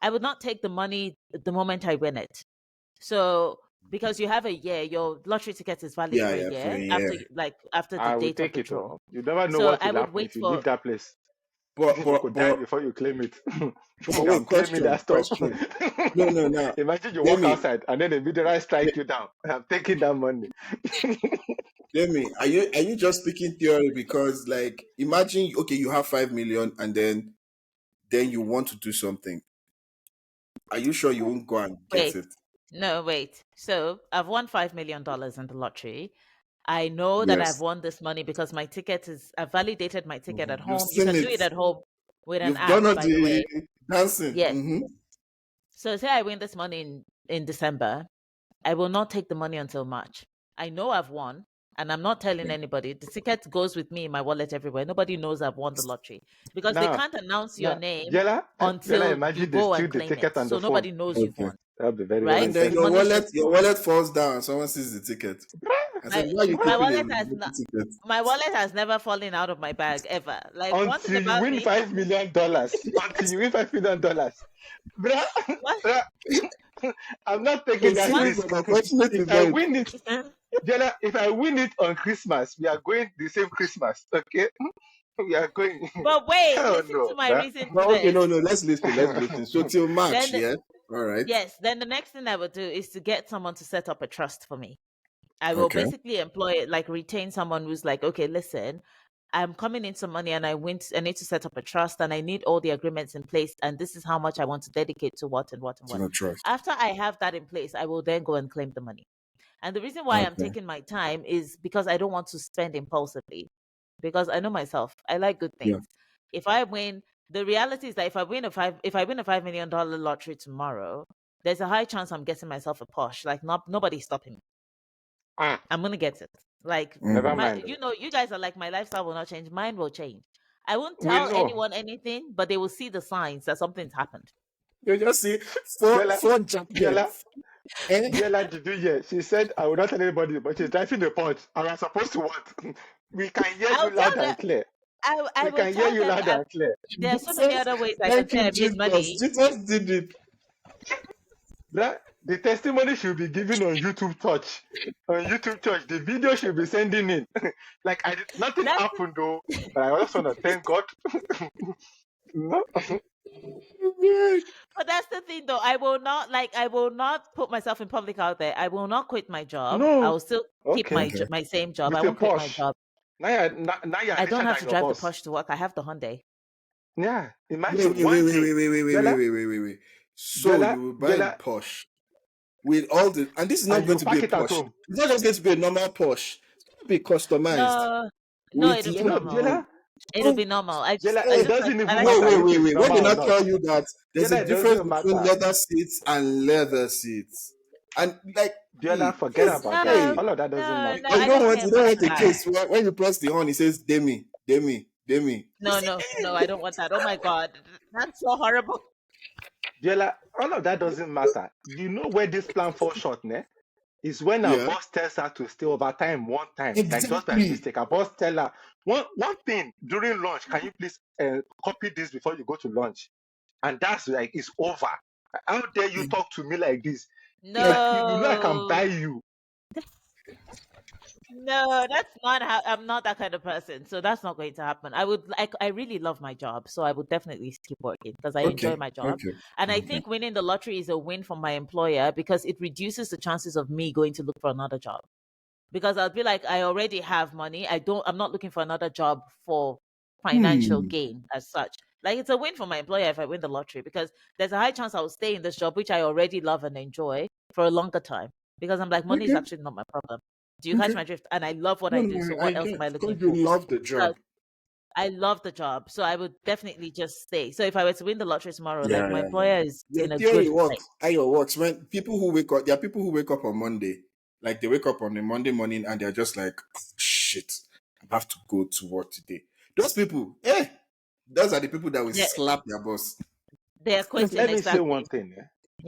I would not take the money the moment I win it. So because you have a year, your lottery ticket is valid Yeah, for a yeah, for a year after year. after the I will date of take the it. draw. You never know So what I will would happen wait if you for leave that place. But You but could die but before you claim it. but I'm wait, claiming that stuff. question. No, no, no. Imagine you walk Demi, outside and then the meteorite strike you down. I'm taking that money. Demi, are you just speaking theory? Because like imagine, okay, you have 5 million and then you want to do something. Are you sure you won't go and get wait. it? No, wait. So I've won $5 million in the lottery. I know that I've Yes. won this money because my ticket is I validated my ticket at You've home. You seen can do it. it at home with an You've done app, all by the the way. dancing. Yes. So say I win this money in December, I will not take the money until March. I know I've won, and I'm not telling Yeah. anybody. The ticket goes with me in my wallet everywhere. Nobody knows I've won the lottery because they Now, can't announce your now, name Jella, Jella, until you imagine they go steal and the claim it. ticket and the So phone. nobody knows you've Okay. won, That'll be very, right? very And then The interesting. money is just your wallet falls down and someone sees the ticket. I said, my why are you my keeping a wallet has lottery not. ticket? My wallet has never fallen out of my bag ever. Like one thing Until you about win me, $5 million. Until you win $5 million. Bruh, what bruh, I'm not taking You that see, what risk. but unfortunately, If I no. win it, Jella, if I win it on Christmas, we are going the same Christmas. Okay? We are going. but wait, Hell listen to no, my bruh. reason to Well, okay, this. no, no. Let's listen. Let's listen. So till March, Then yeah. All right. yes, then the next thing I would do is to get someone to set up a trust for me. I will Okay. basically employ like retain someone who's like, okay, listen, I'm coming in some money and I need to set up a trust and I need all the agreements in place and this is how much I want to dedicate to what and what and To what. no trust. After I have that in place, I will then go and claim the money. And the reason why I'm Okay. taking my time is because I don't want to spend impulsively. Because I know myself, I like good Yeah. things. If I win, the reality is that if I win a $5 million lottery tomorrow, there's a high chance I'm getting myself a Porsche. Like not nobody's stopping me. Ah, I'm gonna get it. Like never Mm-hmm. my, mind. you guys are like my lifestyle will not change. Mine will change. I won't We tell know. anyone anything, but they will see the signs that something's happened. You just see Jella, four jackets. Jella, Eh? Jella, did you hear? She said, I will not tell anybody, but she's driving the Porsche. And we're supposed to what? We can hear you I'll tell loud them. and clear. I We will can hear tell you them. loud and clear. There are so many Jesus. other ways I can Thank say you, I made Jesus. money. Jesus did it. Bruh, the testimony should be given on YouTube Touch. On YouTube Touch, the video should be sending in. Like nothing That's happened though, but I just want to thank God. No, But that's the thing, though. I will not put myself in public out there. I will not quit my job. I no. will still keep Okay, Okay. my same job. I with a won't quit my Porsche. job. Now you're I don't richer have than to your drive the boss. Porsche to work. I have the Hyundai. Yeah, Wait, imagine wait, wait, one wait, day, wait, wait, wait, wait, wait, Jella, wait, wait, wait, wait. So Jella, you will buy a Jella, Porsche with all the, and this is not and going you to be pack a it at Porsche. home. It's not just going to be a normal Porsche. It's going to be customized No, no, with it'll be No, normal. Jella, It'll oh, be normal. Jella, I it hey, just like doesn't I even like wait, matter wait, if wait, it's wait. When normal did or I not. tell you that there's a Jella, it difference doesn't between matter. leather seats and leather seats? And like, Jella, forget this, about that. no, hey, All of that doesn't no, matter. no. and I don't care you about don't want a that. case where when you press the horn, it says Demi, Demi, Demi. You No, see, no, no. I don't want that. Oh my god, that's so horrible. Jella, all of that doesn't matter. You know where this plan falls short, ne? Is when our yeah, boss tells her to stay overtime one time, like just by exactly. mistake. Our boss tell her one thing during lunch. Can you please copy this before you go to lunch? And that's like it's over. How dare you talk to me like this? If Like, you know I can No, buy you, no, that's not how I'm not that kind of person. So that's not going to happen. I really love my job. So I would definitely keep working because I enjoy okay, my job. okay, And I okay. think winning the lottery is a win for my employer because it reduces the chances of me going to look for another job. Because I'll be like, I already have money. I'm not looking for another job for financial Hmm. gain as such. Like it's a win for my employer if I win the lottery because there's a high chance I will stay in this job, which I already love and enjoy for a longer time. Because I'm like, money is Okay, actually not my problem. Do you catch okay. my drift? And I love what No, I no, do. So I what else am get I because looking you for? love the So job. I love the job, so I would definitely just stay. So if I were to win the lottery tomorrow, like Yeah, my yeah, yeah. employer is Your in a good theory place. works. Ayo works. When people who wake up, there are people who wake up on Monday, like they wake up on a Monday morning and they're just like, shit, I have to go to work today. Those people, those are the people that will Yeah, slap their boss. they're quitting Let me say one exactly. thing.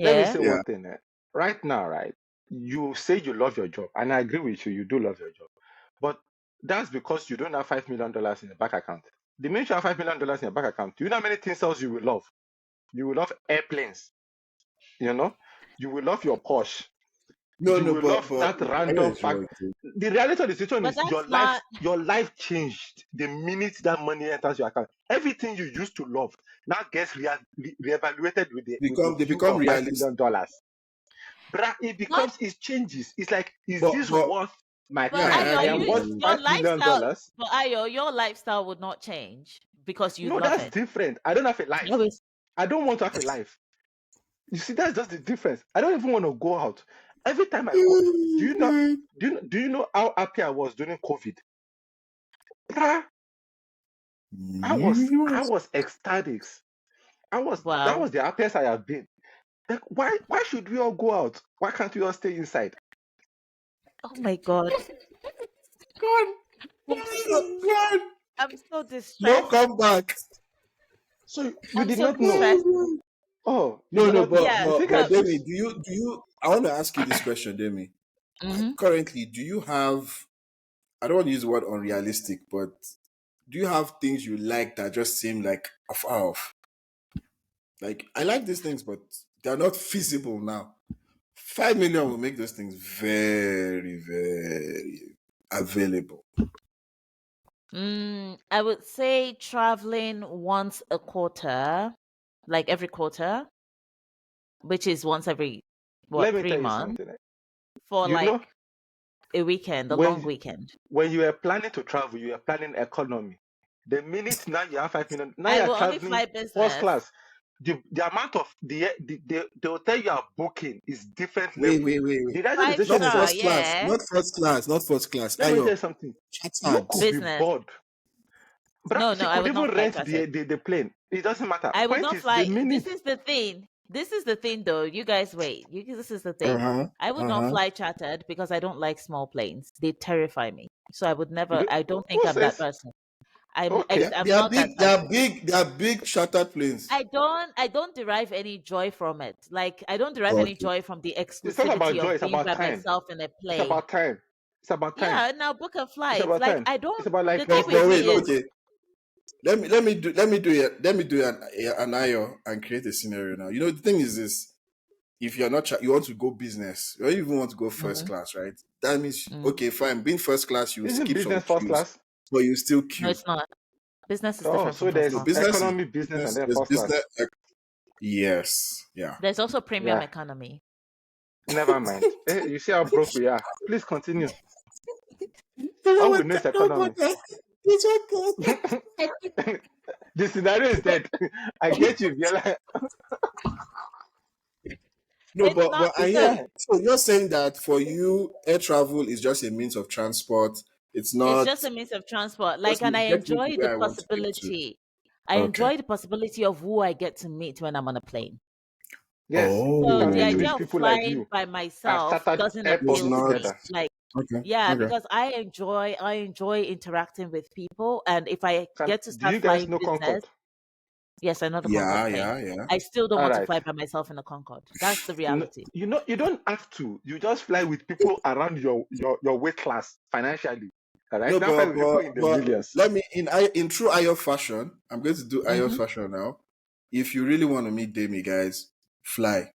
Let me Yeah. say Yeah. one thing. Right now, right? You say you love your job, and I agree with you. You do love your job, but that's because you don't have $5 million in your bank account. The minute you have $5 million in your bank account, do you know how many things else you will love? You will love airplanes. You know, you will love your Porsche. No, You no, will love but that Ayo random is fact. right. Too. The reality of the situation But is that's not your life changed the minute that money enters your account. Everything you used to love now gets reevaluated with the They view become of five realist. million dollars. Bruh, not it changes. It's like, is But this worth my but yeah, time? I Ayo, I agree am with you worth you. your lifestyle $5 million. but Ayo, your lifestyle would not change because you No, love that's it. different. I don't have a That life. was I don't want to have a life. You see, that's just the difference. I don't even want to go out. Every time I go, do you know? Do you know how happy I was during COVID? Bruh, I was ecstatic. That wow. was the happiest I have been. Like, why should we all go out? Why can't we all stay inside? Oh my god. God, I'm so oh God, I'm so no distressed. comeback. So you I'm did so not know. distressed. Oh, you No, did no, not know. but Yeah. You think I So Demi, choose? I want to ask you this question, Demi. mhm. Currently, do you have? I don't want to use the word unrealistic, but do you have things you like that just seem like far off? Like I like these things, but they're not feasible now. 5 million will make those things very, very available. I would say traveling once a quarter, like every quarter, which is once every Let what, me three tell you months something. for You know, like a weekend, a when long weekend. when you are planning to travel, you are planning economy. The minute now you have 5 million, now I you are will only traveling fly first business. class. The amount of the hotel you are booking is different Wait, level. wait, wait, wait. The Five Not realization is star, that, first class. yeah. Not first class. Not first class. let me tell Ayo, you something. You chattered. could be Business. bored. No, She no, I could would even not fly rent chartered. the plane. It doesn't matter. I would Point not is the fly. This minute. is the thing. This is the thing, though. You guys wait. This is the Uh thing. huh. I would Uh not huh. fly chartered because I don't like small planes. They terrify me. So I would You never. don't, I don't think who I'm that says person. They, okay? they I'm are not that big. They type. are big. They are big chartered planes. I don't derive any joy from it. Like I don't derive any Okay. joy from the It's not about exclusivity joy, of it's being about by time. myself in a It's plane. about time. It's about time. Yeah, and now book a It's flight. about Like time. I It's don't. about The like thing with But me wait. so is Okay. Let me do an IO and create a scenario now. You know the thing is this: if you're not you want to go business, or you even want to go first mm, class, right? That means mm. okay, fine. Being first class, you will isn't skip some business first queues, class? but you still No, queue. it's not. Business is Oh, different from so first No, there's class. business is economy, business, and then there's first class. business. Yes, yeah. There's also premium Yeah, economy. never mind. You see how broke we are. Please continue. All No, we know is no, economy. it's okay. The scenario is dead. I get you, Biola. No, It's not but I because hear. Yeah, So you're saying that for you, air travel is just a means of transport. It's it's not just a means of transport. Like, just and I get me to enjoy the where I want to get to. possibility. I Okay. enjoy the possibility of who I get to meet when I'm on a plane. yes, you So can the meet Oh, idea with of people like flying you by and myself start at doesn't it's airport appeal to not. me. together. Like, Okay. yeah, Okay. because I enjoy interacting with people, and if I get to Do start you guys flying know business, Concord? yes, I know the Concorde Yeah, plane. yeah, yeah. I still don't All want to right. fly by myself in a Concorde. That's the reality. You don't have to. You just fly with people around your weight class financially. All right. No, Don't fly with people in the but millions. let me in true IO fashion. I'm going to do IO Hmm. fashion now. If you really want to meet Demi, guys, fly.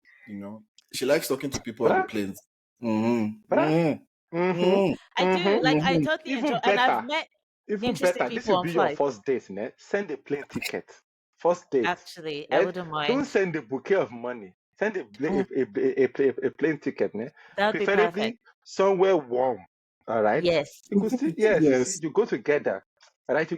She likes talking to people on the Bruh, planes. Mm-hmm. bruh. Mm-hmm. Mm-hmm. Mm-hmm. I do. Mm-hmm. Like I Mm-hmm. totally enjoy, Even and I've better. met Even interesting better. This people will on be your flights. first date, ne? Send a plane ticket. First date. Actually, I Right? wouldn't Don't mind. send a bouquet of money. Send Mm, a plane ticket, ne? that would be perfect. Preferably somewhere warm. All right. Yes, You could see, yes, you see, Yes. you go together. All right,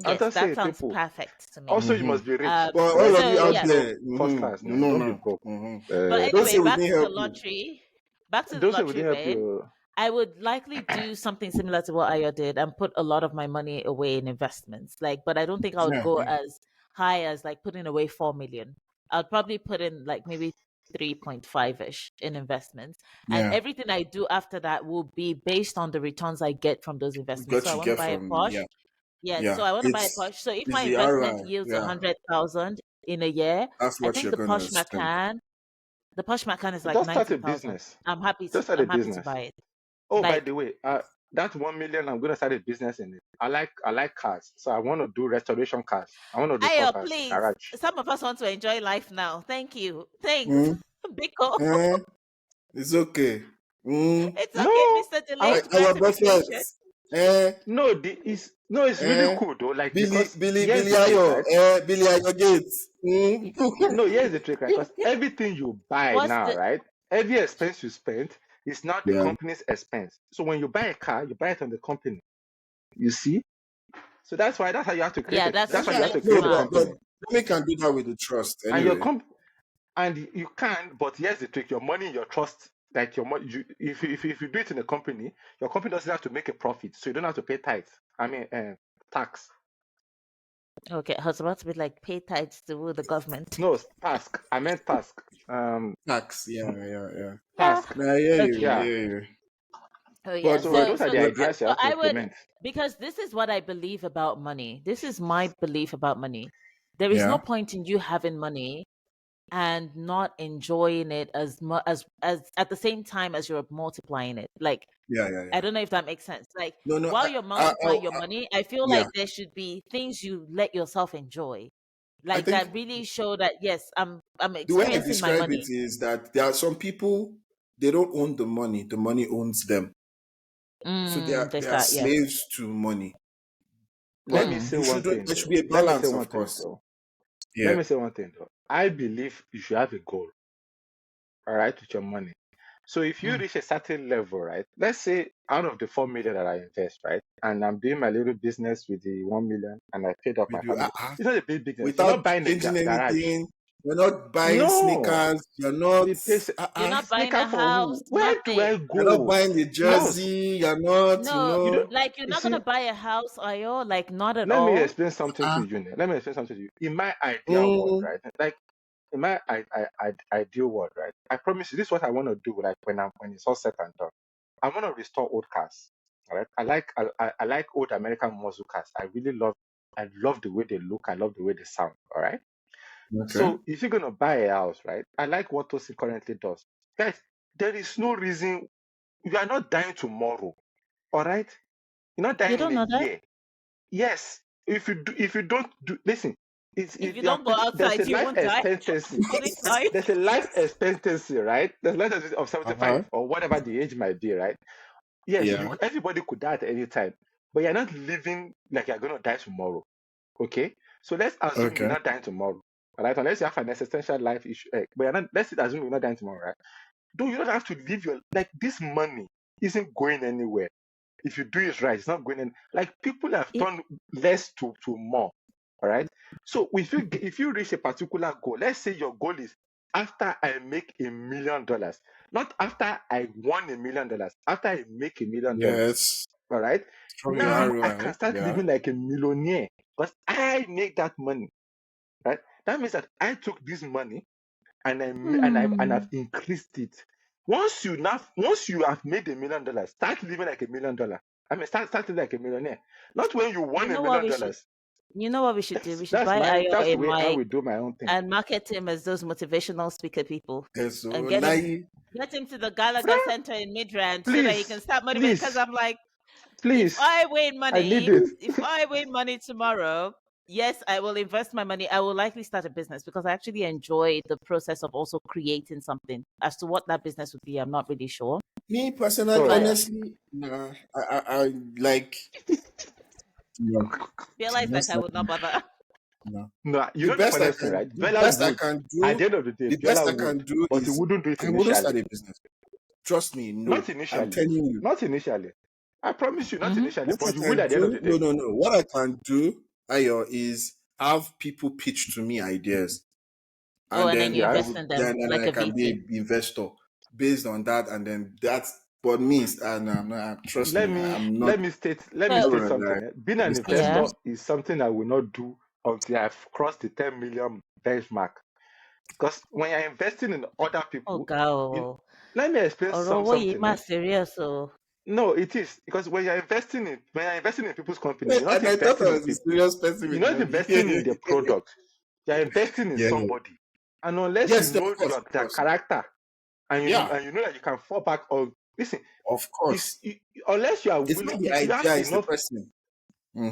I'll yes, just that say sounds people. perfect to me. Also, you Mm-hmm. must be rich. For All all right. of So you You out just yeah, go there, first class, ne? no, Don't be no. broke. Mm-hmm. but Uh, Don't say anyway, we back didn't to the help you. lottery. Back to the don't say we lottery didn't help win. you. I would likely do something similar to what Ayo did and put a lot of my money away in investments. Like, but I don't think I would Yeah, go yeah. as high as like putting away 4 million. I'd probably put in like maybe 3.5 ish in investments. And Yeah. everything I do after that will be based on the returns I get from those investments. So Got I you want to get buy a from Porsche. yeah, Yeah, so yeah. I want to buy a Porsche. So if It's my the investment ROI. yields a Yeah. 100,000 in a year, That's I what think you're gonna spend. The Porsche Macan is like Just start a 90,000. business. I'm happy to Just start a I'm happy to business. buy it. Oh, by Like, the way, that 1 million, I'm gonna start a business in it. I like cars, so I want to do restoration cars. I want to restore Ayo, cars, please. garage. Some of us want to enjoy life now. Thank you. Thanks. Mm, Biko. it's okay. Mm, It's okay, No, Mr. I Delayed our buffet. gratification. Eh, no, it's really eh. cool though. Like Billy, because Billy, here's Billy the trick, Ayo. right? Billy Ayo Gates. Mm. No, here's the trick, right? Because everything you buy What's now, the right? Every expense you spend is not the Yeah. company's expense. So when you buy a car, you buy it on the company. You see? So that's how you have to create Yeah, it. that's That's why you have to No, create the smart. but company. we can do that with the trust And your anyway. comp and you can, but here's the trick: your money, your trust, like your money. If you do it in a company, your company doesn't have to make a profit, so you don't have to pay tithes. I mean, tax. Okay, I was about to be like pay tithes to the government. No, task. I meant task. Tax. Yeah, yeah, yeah. Yeah. Task. Nah, I hear you. I Okay. Yeah. hear you. Oh yeah. But So but those are So the this but is ideas you so have to I would implement. because this is what I believe about money. This is my belief about money. There is no yeah, point in you having money and not enjoying it as much as at the same time as you're multiplying it. Like, yeah, yeah, I yeah. don't know if that makes sense. Like, No, no. while you're multiplying your I money, I feel yeah. like there should be things you let yourself enjoy. I Like think that really show that yes, I'm the way I experiencing my describe it money. is that there are some people they don't own the money owns them. So they There's are that, yes. slaves to money. Let But me Mm. say you one shouldn't. thing There should though. be a Let me say balance, one of thing course. though. Let Yeah, me say one thing though. I believe you should have a goal, all right, with your money. So if you Mm. reach a certain level, right? Let's say out of the 4 million that I invest, right, and I'm doing my little business with the 1 million, and I paid off my maybe family. It's not a big business. You're without not buying a changing garage. anything. You're not buying No, sneakers. You're not. the place. You're not buying Sneaker a for house, who? Where do I nothing. You're not go? buying the House. jersey. You're not. You No, You don't. know. like you're You not gonna see, buy a house, are you? Like not at let me all. explain something to Uh, you. Now. Let me explain something to you. In my ideal world, mm, right? Like in my ideal world, right? I promise you, this is what I want to do. Like when it's all said and done, I want to restore old cars. All right. I like old American muscle cars. I love the way they look. I love the way they sound. All right. okay. So if you're gonna buy a house, right? I like what Tosin currently does. Guys, there is no reason you are not dying tomorrow. All right. You're not You dying in don't a know that? year. Yes. If you don't do listen, If you don't go there's a outside, you life won't die. expectancy. Put it light. There's a life expectancy, right? There's a life expectancy of Uh huh. 75 or whatever the age might be, right? Yes, Yeah. everybody could die at any time, but you're not living like you're gonna die tomorrow. Okay? So let's assume you're Okay. not dying tomorrow. All right, unless you have an existential life issue, but you're not, let's assume you're not dying tomorrow, right? Though you don't have to live your like this money isn't going anywhere. If you do it right, it's not going in. Like people have It, turned less to more. All right. So if you reach a particular goal, let's say your goal is after I make $1 million, not after I won $1 million, after I make $1 million. Yes. All right. From your mm-hmm. Now I ROI. can start Yeah. living like a millionaire because I make that money. Right. That means that I took this money and I've Hmm. increased it. Once you have made $1 million, start living like $1 million. I mean, start living like a millionaire. Not when you You won a know what million we should dollars. you know what we should do? We should buy Ayo That's a the way I mic will do my own thing. and market him as those motivational speaker people Yes. So and lie. get him to the Gallagher Bruh, Center in Midrand so that he can please, start motivating. Because please, I'm like, please, I need it. if I win money tomorrow, yes, I will invest my money. I will likely start a business because I actually enjoy the process of also creating something. As to what that business would be, I'm not really sure. Me personally, Oh But yeah. honestly, nah. I like no. Bella is like, Most I would not likely, bother. no. No, you The know the best I funniest thing, can, right? the Bella best I would. can At do, the end of the day, the best Bella I would, can do but he is wouldn't do it I wouldn't initially. start a business. Trust me, Not no. I'm initially. telling you. Not initially. I promise you, not Hmm. initially, What I but you will can at the end of do, the no, day. no, no. What I can do, Ayo, is have people pitch to me ideas, Oh, and and then then you Yeah. invest in them then like I a can be VC. an investor based on that, and then that But me, and I'm not. Trust let me, me I'm not. let me state let me But I'm not state gonna lie. something. Being an Mr. yeah. investor Serious. is something I will not do until I've crossed the 10 million benchmark. Because when you're investing in other Oh, people, you, girl. let me explain Or what you something. must serious so. No, it is because when you're investing in people's company, Wait, you're not and I thought investing I in was a people. serious person You're with not money. investing in the product. You're investing in Yeah. somebody. And unless you Yes, of know course, of their course. character Yeah, and you know that you can fall back on, listen, of if course. you, unless you are It's willing, not the if you have idea; it's the enough. person.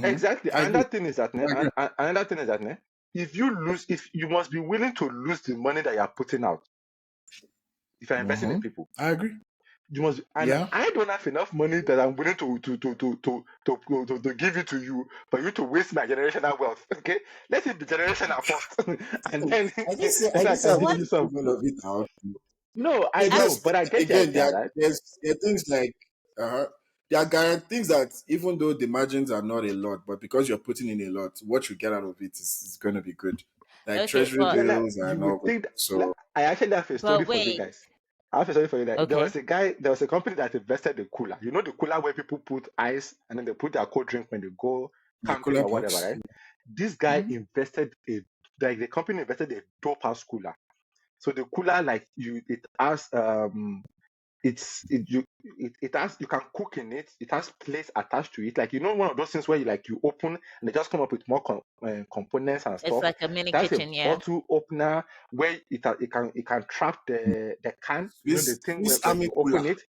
Exactly. I agree. I agree. Another thing is that if you lose, if you must be willing to lose the money that you are putting out, if you're investing in people, I agree. you must. And Yeah. I don't have enough money that I'm willing to give it to you for you to waste my generational wealth. Okay, let it be generational first, and then I I didn't say can I'm give What going you to some. give all of it out. No, I It I, know, just but I get the again, idea, right? there are things like there are things that even though the margins are not a lot, but because you're putting in a lot, what you get out of it is going to be good. Like okay, treasury but Biola, bills you and all would that. think So I actually have a story for you wait. guys. I have a story for you. Like, Okay. there was a company that invested in cooler. You know the cooler where people put ice and then they put their cold drink when they go the camping cooler or whatever, box. right? This guy Mm-hmm. invested like the company invested a dope house cooler. So the cooler, like it has it's it you it has you can cook in it. It has plates attached to it. Like one of those things where you open and they just come up with more components and It's stuff. like a mini It has a kitchen, yeah. bottle opener where it can trap the can. The thing where This when army you cooler. open it,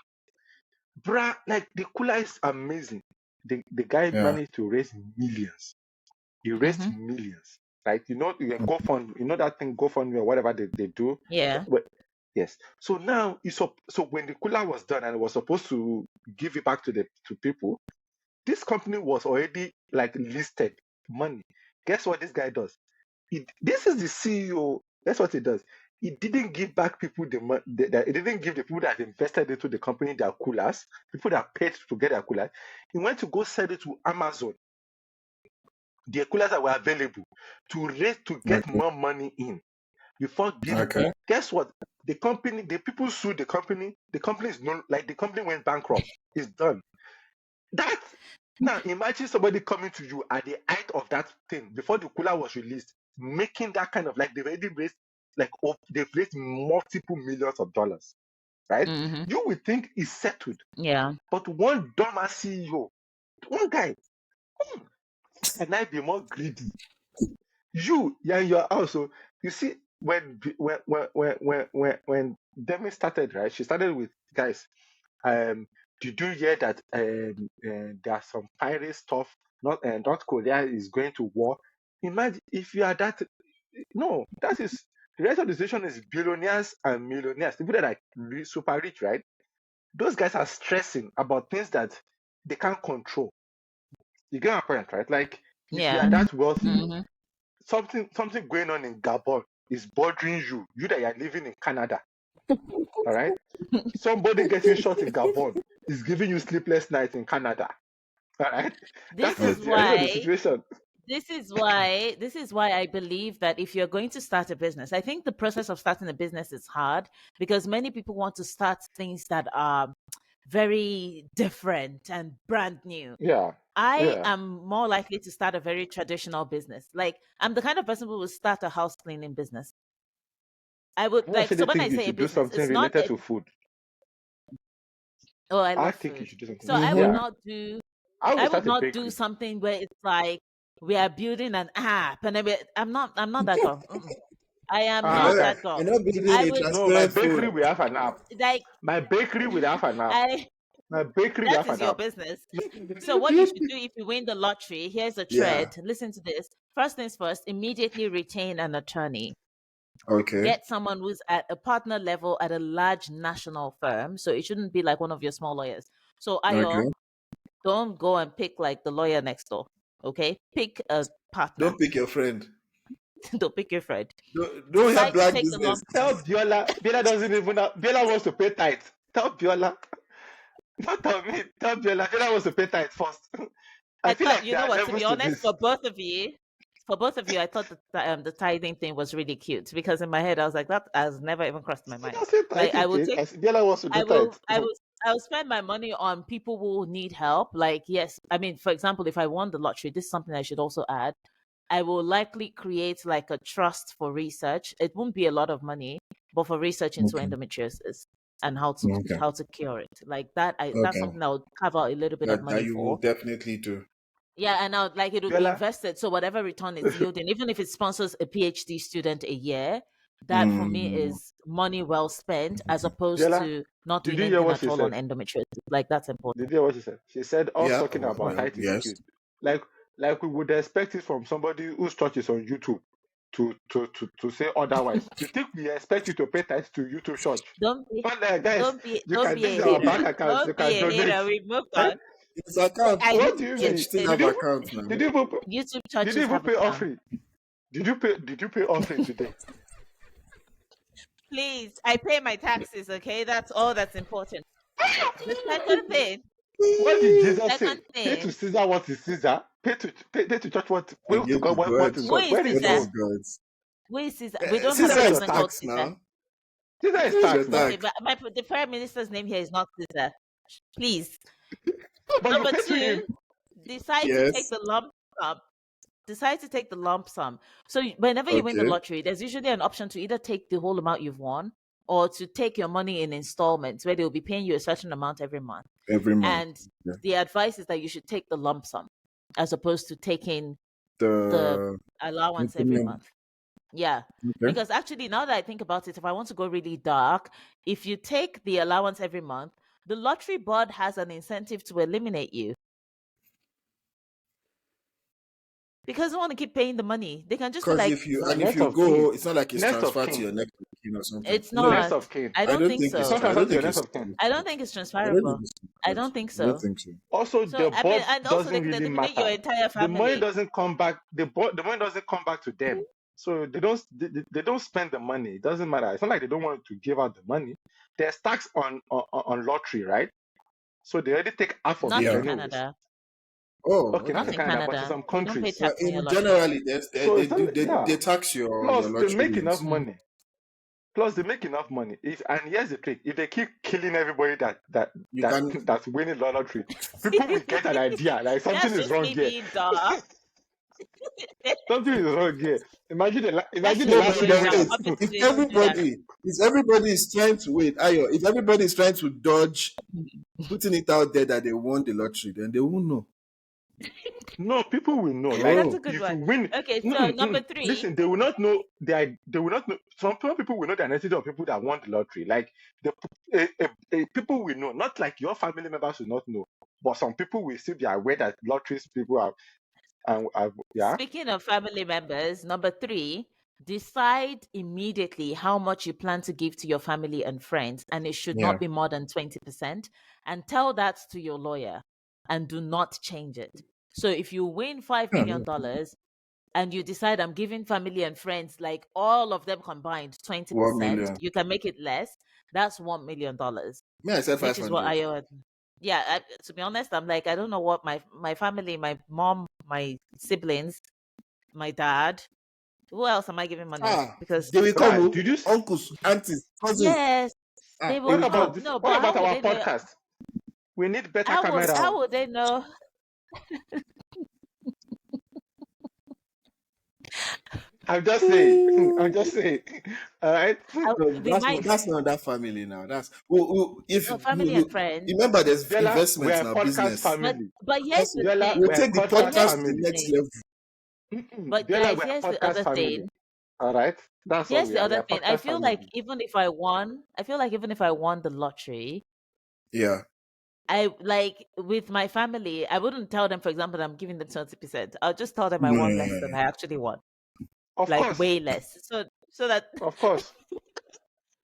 bruh, like the cooler is amazing. The guy Yeah. managed to raise millions. He raised Mm-hmm. millions. Right? You can GoFund, that thing GoFundMe or whatever they do. Yeah. Yes. So now so when the cooler was done and it was supposed to give it back to people, this company was already like listed money. Guess what this guy does? This is the CEO. That's what he does. He didn't give back people the money. He didn't give the people that invested into the company their coolers, people that paid to get their coolers. He went to go sell it to Amazon, the coolers that were available, to get Okay. more money in before giving. Okay. Okay. Guess what? The people sued the company. The company is no like the company went bankrupt. It's done. That now imagine somebody coming to you at the height of that thing before the cooler was released, making that kind of like they've already raised they've raised multiple millions of dollars, right? Mm-hmm. You would think it's settled, Yeah. but one dumbass CEO, one guy, can I be more greedy? Yeah, in your house. So you see, when Demi started, right? She started with guys. Did you hear that there are some pirate stuff? North Korea is going to war. Imagine if you are that. No, that is the rest of the situation is billionaires and millionaires, people that are super rich, right? Those guys are stressing about things that they can't control. You get my point, right? Like if you Yeah. are that wealthy, Mm-hmm. something going on in Gabon is bothering you. You that are living in Canada, all right? Somebody getting shot in Gabon is giving you sleepless nights in Canada. All right, This is the end of the why situation. this is why I believe that if you're going to start a business, I think the process of starting a business is hard because many people want to start things that are very different and brand new. Yeah, I yeah. am more likely to start a very traditional business. Like I'm the kind of person who will start a house cleaning business. I would I like actually so when I think you say a should do business, something it's not related a to food. oh I I love think you food. should do something. So I would Mm-hmm. Yeah, not do I will I would start a not do bakery. something where it's like we are building an app and I'm not that girl. Mm-mm. I am not Guys, that girl. I'm not building I a would no, my transparent bakery food. will have an app. like My bakery will have an app. I My bakery will that have is an your app. business. So what you should do if you win the lottery, here's a Yeah. thread. Listen to this. First things first, immediately retain an attorney. Okay. Get someone who's at a partner level at a large national firm. So it shouldn't be like one of your small lawyers. So Ayo, Okay. don't go and pick like the lawyer next door. Okay? Pick a partner. Don't pick your friend. Don't pick your friend. Don't have Decide to black take the business. long. Tell Biola. Biola doesn't even. Biola wants to pay tithe. Tell Biola. Not tell me. Tell Biola. Biola wants to pay tithe first. I I feel thought, like you there know are what, to be levels to honest, this. for both of you, I thought the tithing thing was really cute because in my head I was like, that has never even crossed my She mind. doesn't Like tithe again. Biola wants to do I tithe. will I'll spend my money on people who need help. Like, yes, I mean, for example, if I won the lottery, this is something I should also add. I will likely create like a trust for research. It won't be a lot of money, but for research into Okay. endometriosis and Okay. how to cure it. Like that, that's Okay. something I would carve out a little bit of That money you will for. definitely do. Yeah, and I would like it would be Bella, invested. So whatever return it's yielding, even if it sponsors a PhD student a year, that for me Mm. is money well spent as opposed Bella, to not did doing you hear anything what at she all on said? endometriosis. Like that's important. Did you hear what she said? She said us Yeah. talking about Well, height is yes. cute. Like like we would expect it from somebody whose church is on YouTube to say otherwise. You think we expect you to pay tithes to YouTube church? Don't be But guys, you don't can be this a is our hater. bank account. You Don't be can a donate. hater. We moved Eh? on. It's account. I What do you Church mean? still it, have account now. Did you even YouTube did you churches even have pay account. offering? Did you pay offering today? Please, I pay my taxes, okay? That's all that's important. The second thing, What did Jesus second say? Pay to thing, Caesar what is Caesar. Pay to church what And pay to give God to what God is who God. is Where is what is Caesar? God? God's. Who is Caesar? We don't have Caesar a Caesar is is your person called tax tax. Caesar. now. Caesar is Caesar is your tax now. Okay, tax. but the prime minister's name here is not Caesar. Please. But you Number pay to two, him. decide to take Yes. the lump sum. Decide to take the lump sum. So whenever you win the Okay. lottery, there's usually an option to either take the whole amount you've won or to take your money in installments where they'll be paying you a certain amount every month. Every month. And Yeah. the advice is that you should take the lump sum as opposed to taking the The allowance every premium. month. Yeah. Okay. Because actually, now that I think about it, if I want to go really dark, if you take the allowance every month, the lottery board has an incentive to eliminate you because they want to keep paying the money. They can just be Because like, if you No, and if next you of kin. go, it's not like it's Next of transferred to kin. your next of kin or something, it's is it? Next not. of kin. I I don't don't think think It's it's. not so. I transferred don't to your think next it's. of kin. I don't think it's I don't transferable. think it's I transferred. don't think I don't so. think so. Also, So the I mean, board and also they doesn't can really eliminate your matter. entire The money family. doesn't come back. The money doesn't come back to them. So they don't spend the money. It doesn't matter. It's not like they don't want to give out the money. There's tax on lottery, right? So they already take half of Not it in Yeah. anyways. Canada. Oh, Okay, not Not in okay. in Canada, but in Canada. some We don't pay countries. But tax on your in lottery. generally, So it's not, they yeah. tax your Plus they lottery make enough wins. Mm. money. Plus they make enough money. If and here's the trick: if they keep killing everybody You can. that's winning lottery, people will get an idea like something That's is just wrong me here. being dark. Something is wrong here. That's Imagine the just No, me last but three being dark. wishes. Obviously, they don't do that. if everybody is trying to wait, Ayo, if everybody is trying to dodge putting it out there that they won the lottery, then they won't know. No, people will know. Like That's a Oh, good if you one. win, Okay, no, so number three. listen, they will not know. They will not know. Some people will know the identity of people that won the lottery. Like the people will know. Not like your family members will not know, but some people will still be aware that lotteries people have. And yeah. Speaking of family members, number three, decide immediately how much you plan to give to your family and friends, and it should yeah. not be more than 20%. And tell that to your lawyer and do not change it. So if you win $5 Yeah, million and you decide I'm giving family and friends, like all of them combined, 1 20%, million. you can make it less. That's $1 million, Me, I said which is what 500. I. Yeah, to be honest, I'm like, I don't know what my family, my mom, my siblings, my dad. Who else am I giving money? Ah, Because they will come, Right? oh, uncles, aunties, cousins. yes, Ah, they they will will come. come. No, but What how about would our they know? podcast? We need better camera. How would they know? I'm just saying. I'm just saying. All right. No, We might that's not that family now. That's if family and friends. remember there's Bella, we investments are now, podcast business. family. But here's That's the Bella, thing. we we'll are take the But podcast here's podcast to the the family. next thing. level. But Bella, guys, we are here's the podcast other family. thing. All right. That's all Here's we the are. We other are thing. I podcast feel like family. even if I won, I feel like even if I won the lottery, Yeah. I like with my family, I wouldn't tell them, for example, that I'm giving them 20%. I'll just tell them I No, won no, no, less than no. I actually won. Of Like course. way less. So that Of course.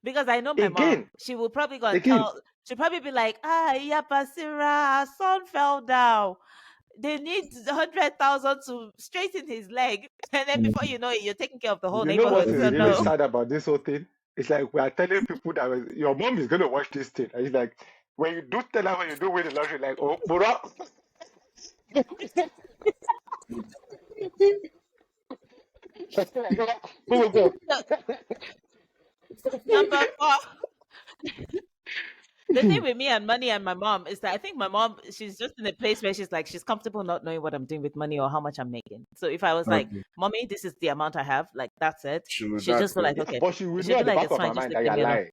because I know my mom, Again. she will probably go and Again. tell she'll probably be like, yeah, Basira, our son fell down. They need 100,000 to straighten his leg. And then before Mm. you know it, you're taking care of the whole You know what neighborhood. is So really no. Everybody. sad about this whole thing? It's like we are telling people that your mom is gonna watch this thing. And it's like when you do tell her when you do win the lottery, like, oh, Bura. Who will go? So, number four. The thing with me and money and my mom is that I think my mom, she's just in a place where she's like, she's comfortable not knowing what I'm doing with money or how much I'm making. So if I was like, Okay. mommy, this is the amount I have, like that's it, True. she'd That's just be like, good. Yeah, okay. but she will know She'd be at the like, back it's of her fine, just mind leave that the you're million. lying.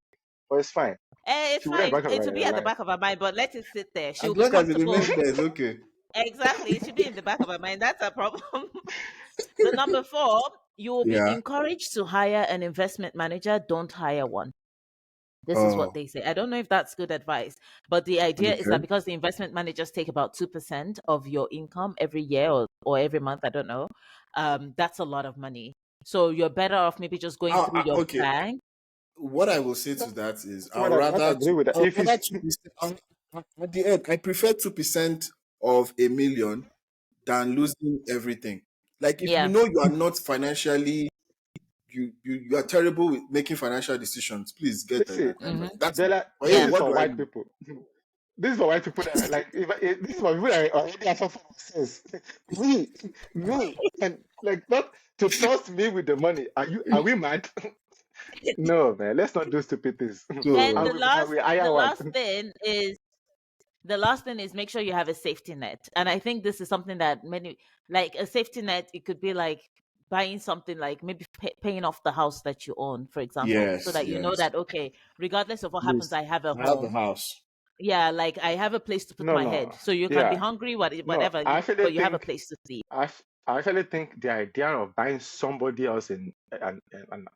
But it's fine. It's She will know at the fine. back of her It will mind that be you're at the lying. back of her mind, but let it sit there. As She'll be long as it comfortable. remains there, it's okay. Exactly. It should be in the back of her mind. That's a problem. The number four, you will be Yeah. encouraged to hire an investment manager. Don't hire one. This is what Oh, they say. I don't know if that's good advice, but the idea is that okay. because the investment managers take about 2% of your income every year or every month, I don't know, that's a lot of money. So you're better off maybe just going through your Okay. bank. What I will say to That's that is, what I not agree with that. I'll If rather it's 2%. At the end, I prefer 2% of a million than losing everything. Like if you Yeah. know you are not financially, you are terrible with making financial decisions, please get listen, an Hmm. advice. That's Bella, for this you. Yeah. is What for do I white know? people. This is for white people that like if this is for people that already have some sense. Me, and like not to trust me with the money. Are we mad? No, man. Let's not do stupid things. Then So I will the hire one. last thing is the last thing is make sure you have a safety net. And I think this is something that many, like a safety net, it could be like buying something like maybe paying off the house that you own, for example, so yes, that you know yes. that, okay, regardless of what happens, Please, I have a I have a home. house. Yeah, like I have a place to put No, my no. head. So you can be Yeah. hungry, No, whatever, I actually but you have a think place to sleep. I actually think the idea of buying somebody else in an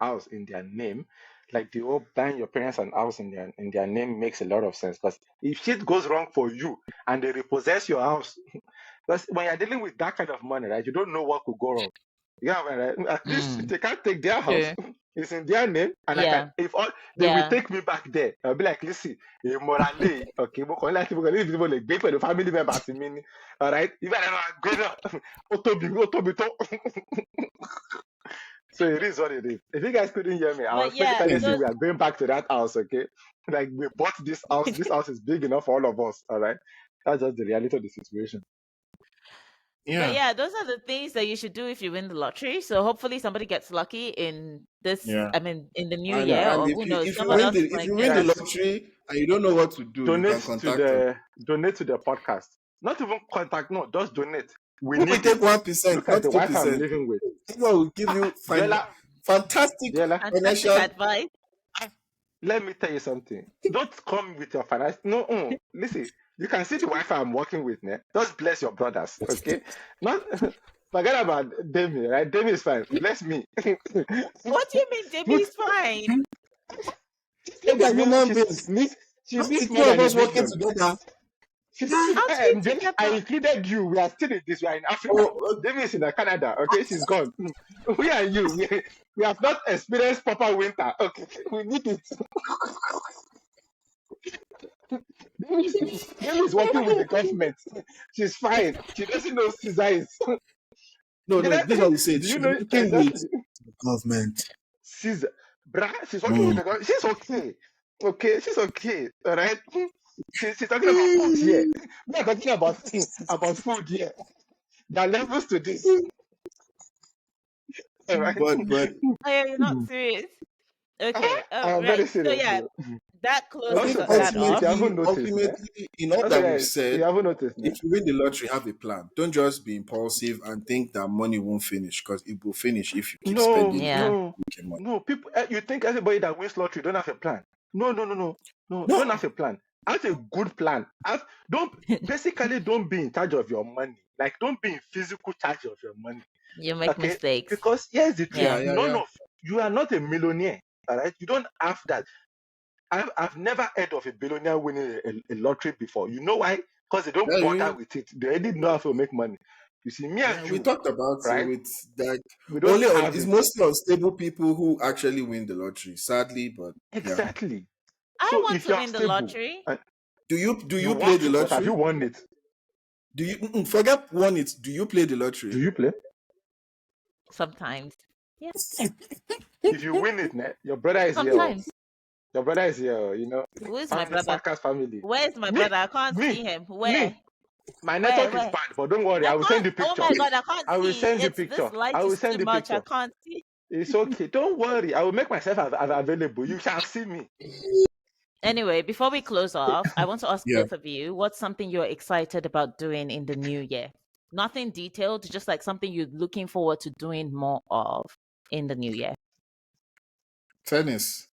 house in their name, like the whole buying your parents an house in their name makes a lot of sense. Because if shit goes wrong for you and they repossess your house, because when you're dealing with that kind of money, right, you don't know what could go wrong. Yeah, right. At least Mm, they can't take their house. true. It's in their name, and I can Yeah. if all they will Yeah. take me back there. I'll be like, listen, morally, okay, but like people like pay for the family members in me. All right, even I don't go there. Otobi. So it is what it is. If you guys couldn't hear me, I But was yeah, basically saying those we are going back to that house, okay? Like we bought this house. This house is big enough for all of us. All right, that's just the reality of the situation. but Yeah, yeah, those are the things that you should do if you win the lottery. So hopefully somebody gets lucky in this, yeah. I mean, in the new And year, Yeah. and or if who you knows, if you someone win else the if might you get win the Guys, lucky. lottery and you don't know what to do, you can contact us. donate to the podcast. Not even contact, no, just donate. We We will need it. take 1%, Look at not the wife I'm 2%. living with. Everyone will give you Bella, fantastic Bella, Fantastic financial. advice. let me tell you something. Don't come with your finance. No, listen, you can see the wife I'm working with, ne? Just bless your brothers, okay? Not forget about Demi, right? Demi is fine. Bless me. What do you mean Put Jamie's fine? said Look at human beings. she Not the needs more two of than a us working million. together. Aren't we I together? included you. We are still in this. We are in Africa. Oh, Demi is in Canada. Okay, she's gone. We are you. We have not experienced proper winter. Okay, we need it. Demi is working with the government. She's fine. She doesn't know Caesar is. no, You no. know, This is what we say. do you She's know working with exactly? the government. Caesar, bruh, she's working with Mm. the government. She's okay. Okay, she's okay. All right. She's talking about food here. We are talking about food here. There are levels to this. All right. But Oh, yeah, you're not serious. Okay. I'm Right. very So serious, yeah, though. that I closes think Also, that guys, if off. you haven't noticed, ne? ultimately, in all Also, that we've guys, if said, you haven't noticed, ne? if you win the lottery, have a plan. Don't just be impulsive and think that money won't finish, because it will finish if you keep No, spending it Yeah. and no, making money. no. People, you think everybody that wins lottery don't have a plan? No, no, no, no, no. Don't No, have a plan. Have a good plan. Don't basically don't be in charge of your money. Like don't be in physical charge of your money. You make Okay? mistakes. Because here's the truth: yeah, Yeah. yeah, none yeah. of you are not a millionaire. All right, you don't have that. I've never heard of a billionaire winning a lottery before. You know why? Because they don't Yeah, bother you, with it. They already know how to make money. You see, me and yeah, we you, talked about it right? with like We don't have it's it. mostly unstable people who actually win the lottery, sadly, but yeah. Exactly. I So want if to you're win the stable, lottery Do you you play want the to, but have you lottery? won it? Do you forget won it? Do you play the Do lottery? you play? sometimes. Yeah. If you win it, your brother is here. Oh. Sometimes. Your brother is here. Oh, Who is my family, brother? Sarkis family. Where's my Me, brother? I can't me, see him. Where? me. My Where? network is Where? bad, but don't worry. I I will send can't. you Oh picture. my God, I can't I will see. send you It's this picture. light I will is too send you much. I picture. can't see. It's okay. Don't worry. I will make myself available. You shall see me. Anyway, before we close off, I want to ask Yeah. both of you what's something you're excited about doing in the new year? Nothing detailed, just like something you're looking forward to doing more of in the new year. Tennis.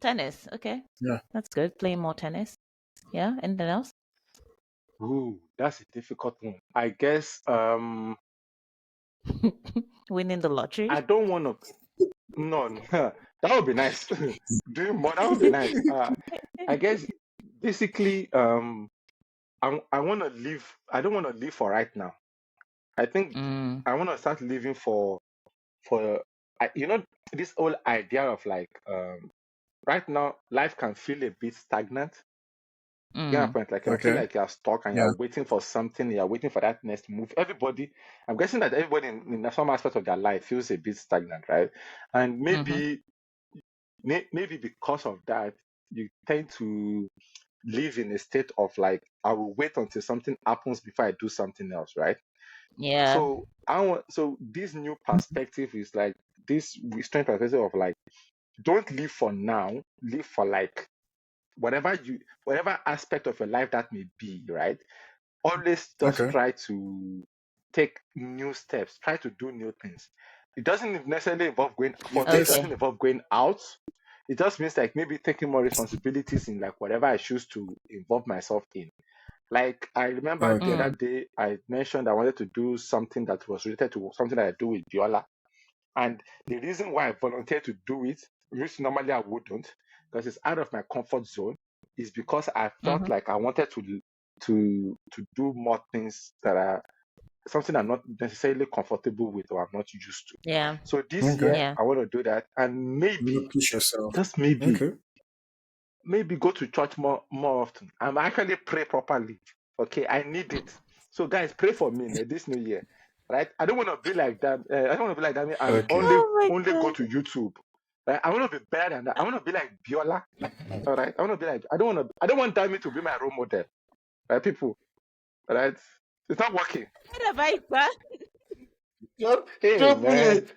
Tennis. Okay. Yeah. That's good. Playing more tennis. Yeah. Anything else? Ooh, that's a difficult one. I guess Winning the I lottery. don't want to. No, no, that would be nice. Doing more, that would be nice. I guess basically, I want to live. I don't want to live for right now. I think Mm, I want to start living for you know, this whole idea of like right now life can feel a bit stagnant. You get my mm, point? Like I feel Okay. like you're stuck and Yeah. you're waiting for something. You're waiting for that next move. Everybody, I'm guessing that everybody in some aspect of their life feels a bit stagnant, right? And mm-hmm. maybe because of that, you tend to live in a state of like I will wait until something happens before I do something else, right? Yeah. So so this new perspective is like this strange perspective of like don't live for now, live for like whatever aspect of your life that may be, right? Always just Okay. try to take new steps, try to do new things. It doesn't necessarily involve going, for me, it Yes. Okay. doesn't involve going out. It just means like maybe taking more responsibilities in like whatever I choose to involve myself in. Like I remember the Okay. other Mm, day I mentioned I wanted to do something that was related to something that I do with Biola. And the reason why I volunteered to do it, which normally I wouldn't, because it's out of my comfort zone, is because I felt mm-hmm. like I wanted to do more things that are something I'm not necessarily comfortable with or I'm not used to. Yeah. So this Okay. year Yeah. I want to do that, and You maybe, wanna push yourself. just maybe, Okay. maybe go to church more often. I'm actually pray properly. Okay, I need it. So guys, pray for me this new year, right? I don't want to be like that. I don't want to be like that and Okay. Oh my only go God. to YouTube. Right? I want to be better than that. I want to be like Biola. All right. I want to be like. I don't want Dami to be my role model. Right, people. Right? It's not working. What have I done? Hey Don't pull man. it.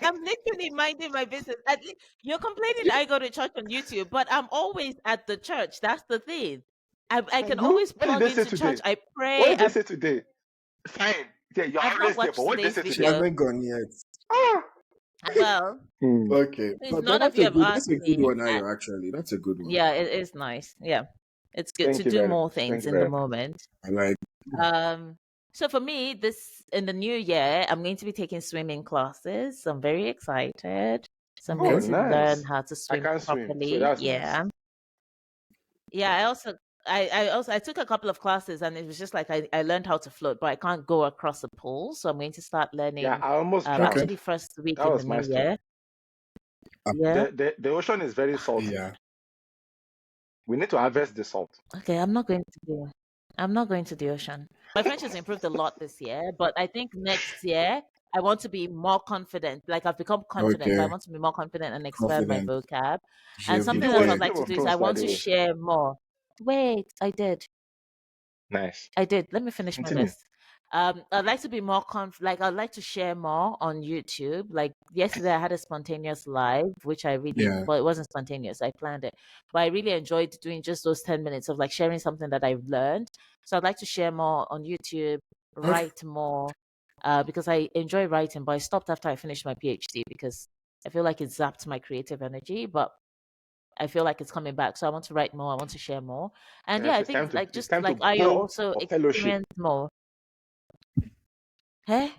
I'm literally minding my business. You're complaining I go to church on YouTube, but I'm always at the church. That's the thing. I can always What did plug they say into church. today? I What pray. did they say today? Fine. Yeah, you're I've not always there. But watched what did they today's say She today? video. hasn't gone yet. Ah. Well, Hmm. Okay. since But none of that's you a have good asked that's a good me, one, Ayo, actually. That's a good one. yeah, it is nice. Yeah, it's good to Thank you do very more much. Thank things you in the very much. moment. I like Um, so for me, this in the new year, I'm going to be taking swimming classes. So I'm very excited. So I'm Oh, going okay. to learn nice. how to I swim can't swim, so properly. that's nice. Yeah. Yeah, I took a couple of classes and it was just like I learned how to float, but I can't go across a pool. So I'm going to start Yeah, learning I almost Okay. drowned. actually first week That in the was my new story. year. Yeah. The ocean is very salty. Yeah. We need to harvest the salt. Okay, I'm not going to the ocean. My French has improved a lot this year, but I think next year I want to be more confident. Like I've become confident, but I Okay. want to be more confident and expand my Confident. vocab. And Je Did something you else watch I'd vite. like Game to of do is I Thrones, by want the to way? share more. Wait, I did. Nice. I did. Let me finish my Continue. list. I'd like to be more like I'd like to share more on YouTube. Like yesterday, I had a spontaneous live, which I really Yeah. well, it wasn't spontaneous. I planned it, but I really enjoyed doing just those 10 minutes of like sharing something that I've learned. So I'd like to share more on YouTube, Okay. write more, because I enjoy writing. But I stopped after I finished my PhD because I feel like it zapped my creative energy. But I feel like it's coming back. So I want to write more. I want to share more. And yeah, Yes, I think like it's just time like to I go also for fellowship. experience more. Hey,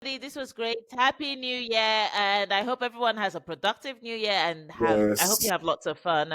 this was great. Happy New Year, and I hope everyone has a productive New Year, and have I hope you Yes. have lots of fun.